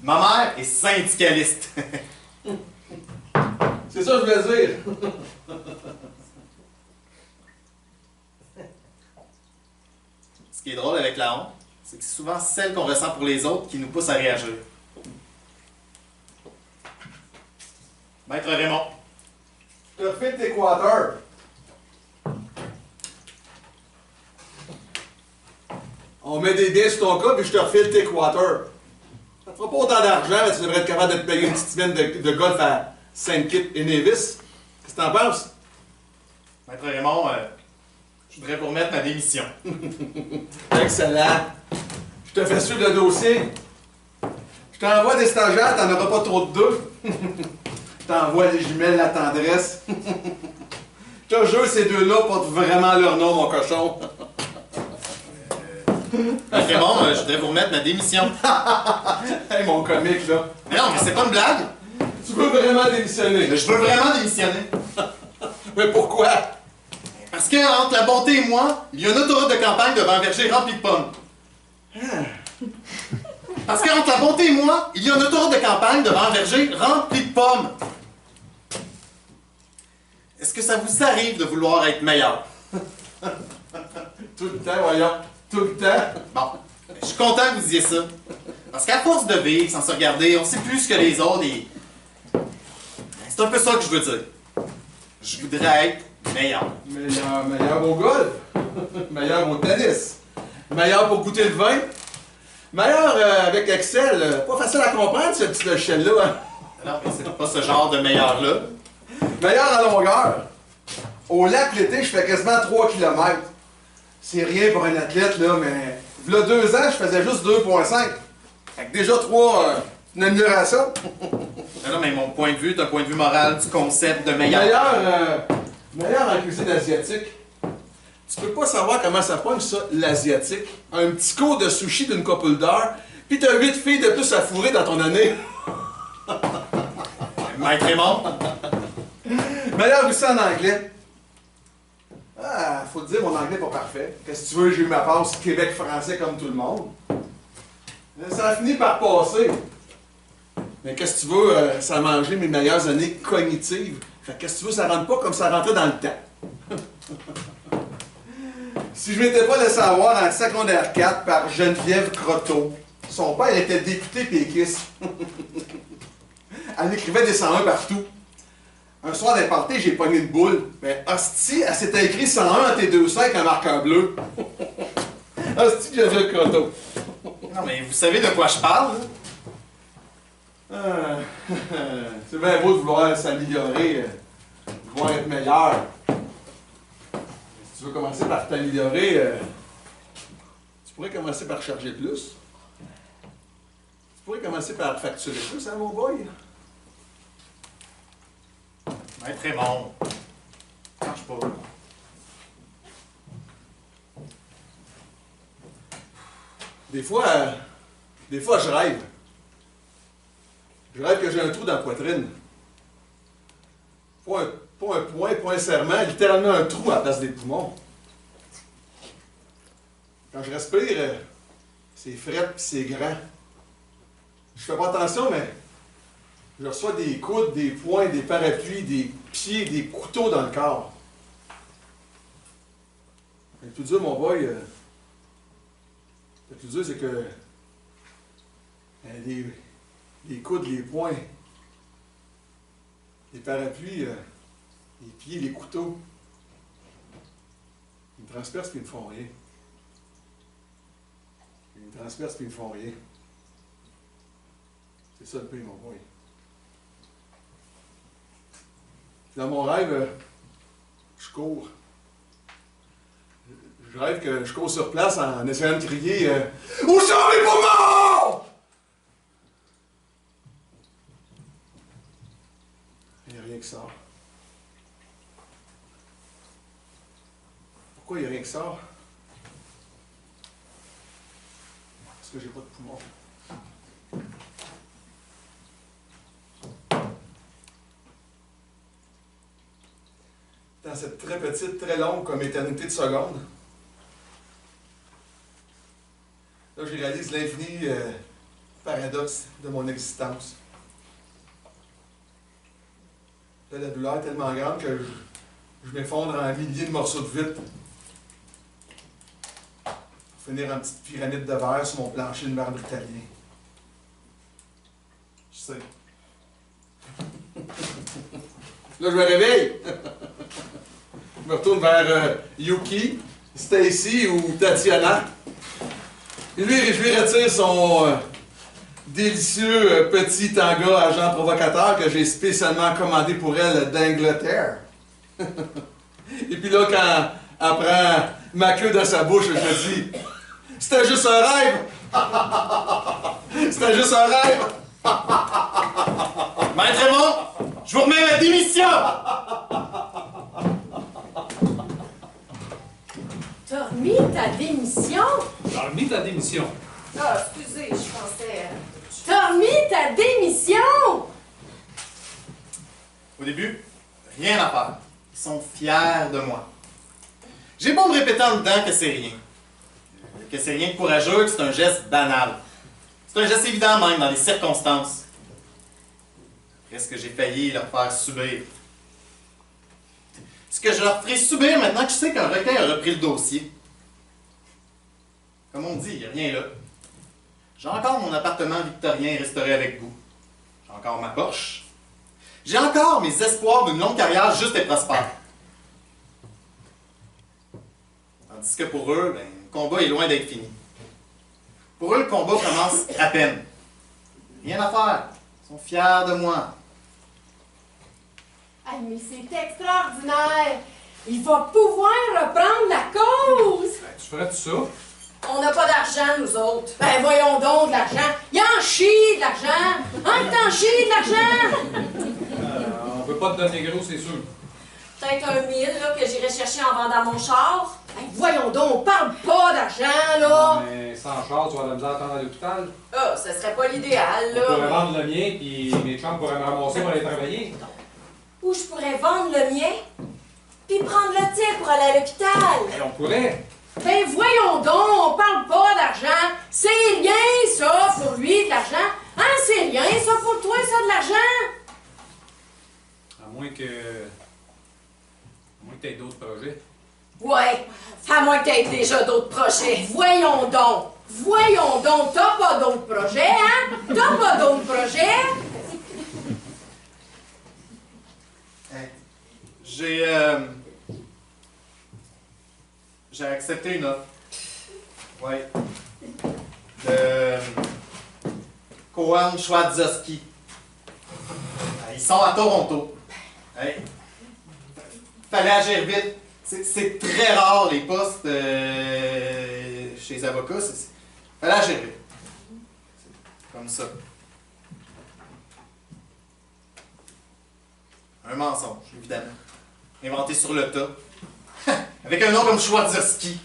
Ma mère est syndicaliste. C'est ça que je voulais dire. Ce qui est drôle avec la honte, c'est que c'est souvent celle qu'on ressent pour les autres qui nous pousse à réagir. Maître Raymond. Je te refais tes quarters. On met des biens sur ton cas, puis je te refile tes quarters. Ça te fera pas autant d'argent, mais tu devrais être capable de te payer une petite semaine de golf à Saint-Kitts et Nevis. Qu'est-ce que t'en penses? Maître Raymond, je voudrais vous remettre ma démission. Excellent. Je te fais suivre le dossier. Je t'envoie des stagiaires, t'en auras pas trop de deux. Je t'envoie les jumelles, la tendresse. Je te jure, ces deux-là portent vraiment leur nom, mon cochon. Maître Raymond, je voudrais vous remettre ma démission. Hey, mon comique, là. Mais non, mais c'est pas une blague. Tu veux vraiment démissionner? Mais je veux vraiment démissionner. Mais pourquoi? Parce que entre la bonté et moi, il y a une autoroute de campagne devant un verger rempli de pommes. Parce que entre la bonté et moi, il y a une autoroute de campagne devant un verger rempli de pommes. Est-ce que ça vous arrive de vouloir être meilleur? Tout le temps, voyons. Tout le temps. Bon, je suis content que vous disiez ça. Parce qu'à force de vivre sans se regarder, on sait plus que les autres et... C'est un peu ça que je veux dire. Je voudrais être meilleur. Meilleur au golf. Meilleur au tennis. Meilleur pour goûter le vin. Meilleur avec Excel. Pas facile à comprendre, ce petit logiciel-là. Hein? Non, mais c'est pas ce genre de meilleur-là. Meilleur à longueur. Au lac l'été, je fais quasiment 3 km. C'est rien pour un athlète, là, mais... Il y a 2 ans, je faisais juste 2,5. Fait que déjà 3, une amélioration. Non, mais mon point de vue, d'un point de vue moral, du concept de meilleur. Meilleur en cuisine asiatique. Tu peux pas savoir comment ça pogne ça, l'asiatique. Un petit cours de sushi d'une couple d'heures, pis t'as 8 filles de plus à fourrer dans ton année. Maître Raymond. Meilleur aussi en anglais. Ah, faut te dire, mon anglais n'est pas parfait. Qu'est-ce que tu veux, j'ai eu ma passe Québec-français comme tout le monde. Ça a fini par passer. Mais qu'est-ce que tu veux, ça a mangé mes meilleures années cognitives. Fait qu'est-ce que tu veux, ça rentre pas comme ça rentrait dans le temps. Si je m'étais pas laissé avoir en secondaire 4 par Geneviève Croteau, son père était député péquiste. Elle écrivait des 101 partout. Un soir d'un party, j'ai pogné une boule. Mais hostie, elle s'était écrit 101 à T25 en marqueur bleu. Hostie, Geneviève Croteau. Non, mais vous savez de quoi je parle, là? C'est bien beau de vouloir s'améliorer, vouloir être meilleur. Si tu veux commencer par t'améliorer, tu pourrais commencer par charger plus. Tu pourrais commencer par facturer plus, hein, mon boy? Maître Raymond. Marche pas. Des fois, je rêve. Je rêve que j'ai un trou dans la poitrine. Pas un point, pas un serment, littéralement un trou à la place des poumons. Quand je respire, c'est frais et c'est grand. Je fais pas attention, mais je reçois des coudes, des poings, des parapluies, des pieds, des couteaux dans le corps. Le plus dur, mon boy, le plus dur, c'est que les coudes, les poings, les parapluies, les pieds, les couteaux, ils me transpercent et ils ne font rien. Ils me transpercent puis ils me font rien. C'est ça le pire, mon boy. Dans mon rêve, je cours. Je rêve que je cours sur place en essayant de crier Où sont les poumons? Il n'y a rien qui sort. Pourquoi il n'y a rien qui sort? Parce que j'ai pas de poumons. Dans cette très petite, très longue comme éternité de secondes, là, je réalise l'infini paradoxe de mon existence. Là, la douleur est tellement grande que je m'effondre en milliers de morceaux de vitre. Pour finir en petite pyramide de verre sur mon plancher de marbre italien. Je sais. Là, je me réveille. Je me retourne vers Yuki, Stacy ou Tatiana. Et lui, je lui retire son délicieux petit tanga agent provocateur que j'ai spécialement commandé pour elle d'Angleterre. Et puis là, quand elle prend ma queue dans sa bouche, je me dis « C'était juste un rêve! C'était juste un rêve! » Maître Raymond, je vous remets ma démission! T'as remis ta démission? J'ai remis ta démission. Ah, excusez, je pensais... T'as remis ta démission? Au début, rien à faire. Ils sont fiers de moi. J'ai beau me répéter en dedans que c'est rien. Que c'est rien de courageux, que c'est un geste banal. C'est un geste évident même dans les circonstances. Qu'est-ce que j'ai failli leur faire subir? Ce que je leur ferai subir maintenant que je sais qu'un requin a repris le dossier. Comme on dit, il n'y a rien là. J'ai encore mon appartement victorien restauré avec goût. J'ai encore ma Porsche. J'ai encore mes espoirs d'une longue carrière juste et prospère. Tandis que pour eux, ben, le combat est loin d'être fini. Pour eux, le combat commence à peine. Rien à faire. Ils sont fiers de moi. Ah, mais c'est extraordinaire! Il va pouvoir reprendre la cause! Ben, tu ferais tout ça? On n'a pas d'argent, nous autres. Ben voyons donc de l'argent! Il en chie de l'argent! Hein, t'en chie de l'argent! On peut pas te donner gros, c'est sûr. Peut-être 1 000 là, que j'irai chercher en vendant mon char. Ben voyons donc, on parle pas d'argent, là! Mais sans char, tu vas avoir de la misère à attendre à l'hôpital. Ah, ce serait pas l'idéal, On pourrait là. vendre le mien, puis mes chums pourraient me ramasser pour aller travailler. Ou je pourrais vendre le mien, puis prendre le tien pour aller à l'hôpital. Et on pourrait. Ben voyons donc, on parle pas d'argent! C'est rien, ça, pour lui, de l'argent! Hein, c'est rien, ça, pour toi, ça, de l'argent! À moins que tu aies d'autres projets. Ouais, à moins que t'aies déjà d'autres projets. Voyons donc, t'as pas d'autres projets, hein? T'as pas d'autres projets? J'ai accepté une offre. Ouais. De Cohen Schwarzowski. Ils sont à Toronto. Hey. Fallait agir vite. C'est très rare les postes chez les avocats. Fallait agir vite. C'est comme ça. Un mensonge, évidemment. Inventé sur le tas. Avec un nom comme Schwarzowski.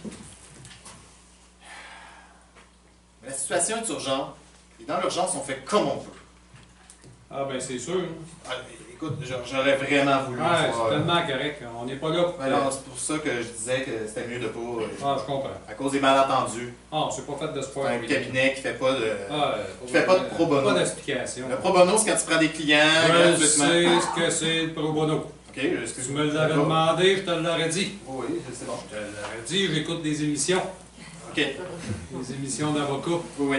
Mais la situation est urgente. Et dans l'urgence, on fait comme on peut. Ah ben c'est sûr. Ah, écoute, j'aurais vraiment voulu. Ouais, c'est tellement correct. On n'est pas là pour... Alors, c'est pour ça que je disais que c'était mieux de pas. Ah, je comprends. À cause des malentendus. Ah, c'est pas fait de C'est sport. un cabinet qui fait pas de. Ah, qui fait pas de pro bono. Pas d'explication. Le pro bono, c'est quand tu prends des clients Je gratuitement. sais ce que c'est le pro bono. Ok, Tu excuse-moi. me l'avais demandé, je te l'aurais dit. Oui, c'est bon. Je te l'aurais dit, j'écoute des émissions. Ok, Des émissions d'avocats. oui, oui.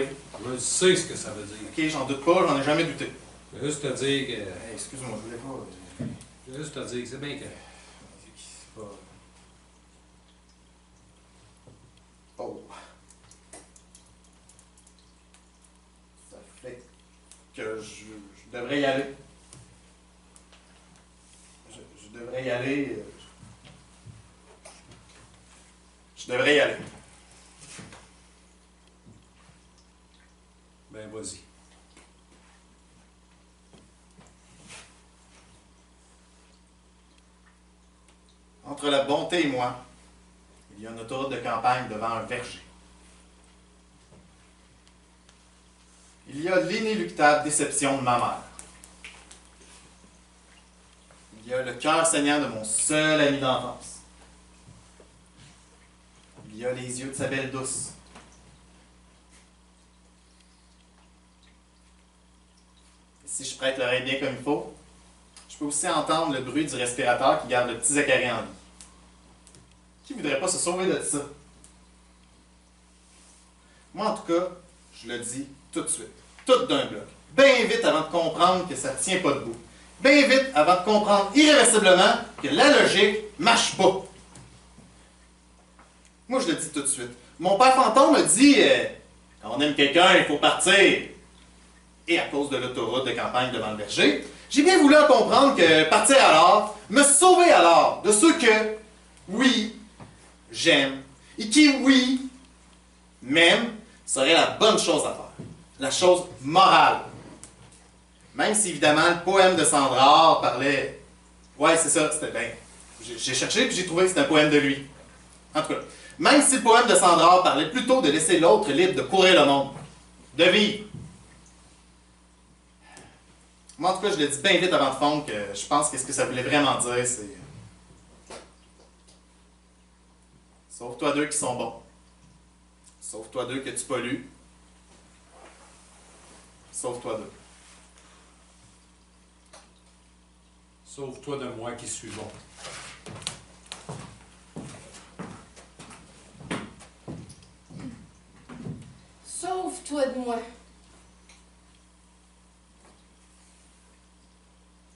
Je sais ce que ça veut dire. Ok, j'en doute pas, j'en ai jamais douté. Je veux juste te dire que... Hey, excuse-moi, je voulais pas. Je veux juste te dire que c'est bien que... C'est pas. Oh. que je devrais y aller. Je devrais y aller. Je devrais y aller. Ben, vas-y. Entre la bonté et moi, il y a une autoroute de campagne devant un verger. Il y a l'inéluctable déception de ma mère. Il y a le cœur saignant de mon seul ami d'enfance. Il y a les yeux de sa belle douce. Et si je prête l'oreille bien comme il faut, je peux aussi entendre le bruit du respirateur qui garde le petit Zacharie en vie. Qui voudrait pas se sauver de ça? Moi, en tout cas, je le dis tout de suite, tout d'un bloc. Bien vite avant de comprendre que ça ne tient pas debout. Bien vite avant de comprendre irréversiblement que la logique marche pas. Moi, je le dis tout de suite. Mon père fantôme me dit quand on aime quelqu'un, il faut partir. Et à cause de l'autoroute de campagne devant le verger, j'ai bien voulu en comprendre que partir alors, me sauver alors de ceux que, oui, j'aime, et qui, oui, m'aiment, serait la bonne chose à faire. La chose morale. Même si, évidemment, le poème de Sandrard parlait... Ouais, c'est ça, c'était bien. J'ai cherché, puis j'ai trouvé que c'était un poème de lui. En tout cas, même si le poème de Sandrard parlait plutôt de laisser l'autre libre de courir le monde, de vivre. Moi, en tout cas, je l'ai dit bien vite avant de fondre que je pense que ce que ça voulait vraiment dire, c'est... Sauve-toi d'eux qui sont bons. Sauve-toi d'eux que tu pollues. Sauve-toi d'eux. Sauve-toi de moi qui suis bon. Sauve-toi de moi.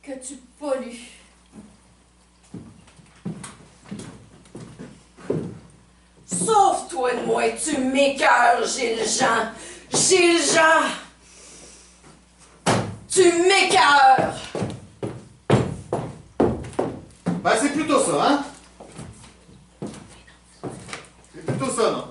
Que tu pollues. Sauve-toi de moi, tu m'écœures, Gilles Jean. Gilles Jean! Tu m'écœures! Ben, c'est plutôt ça, hein? C'est plutôt ça, non?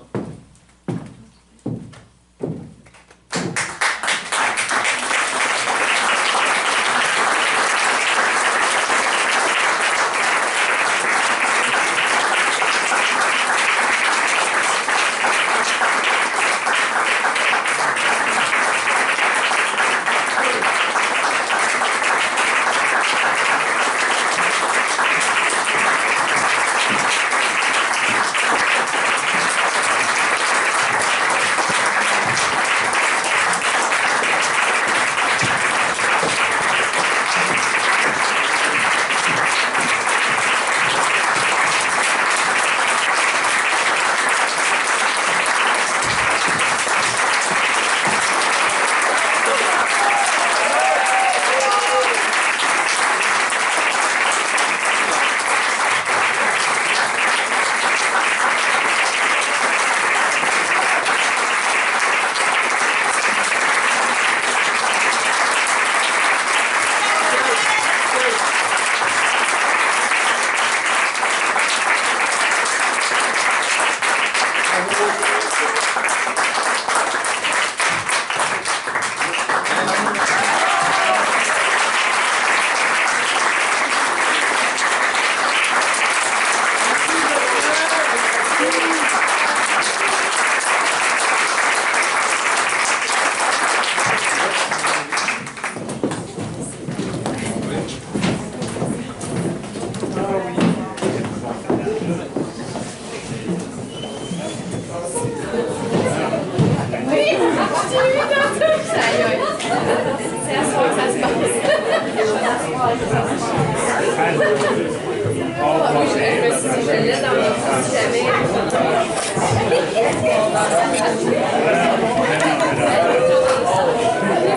Jamais.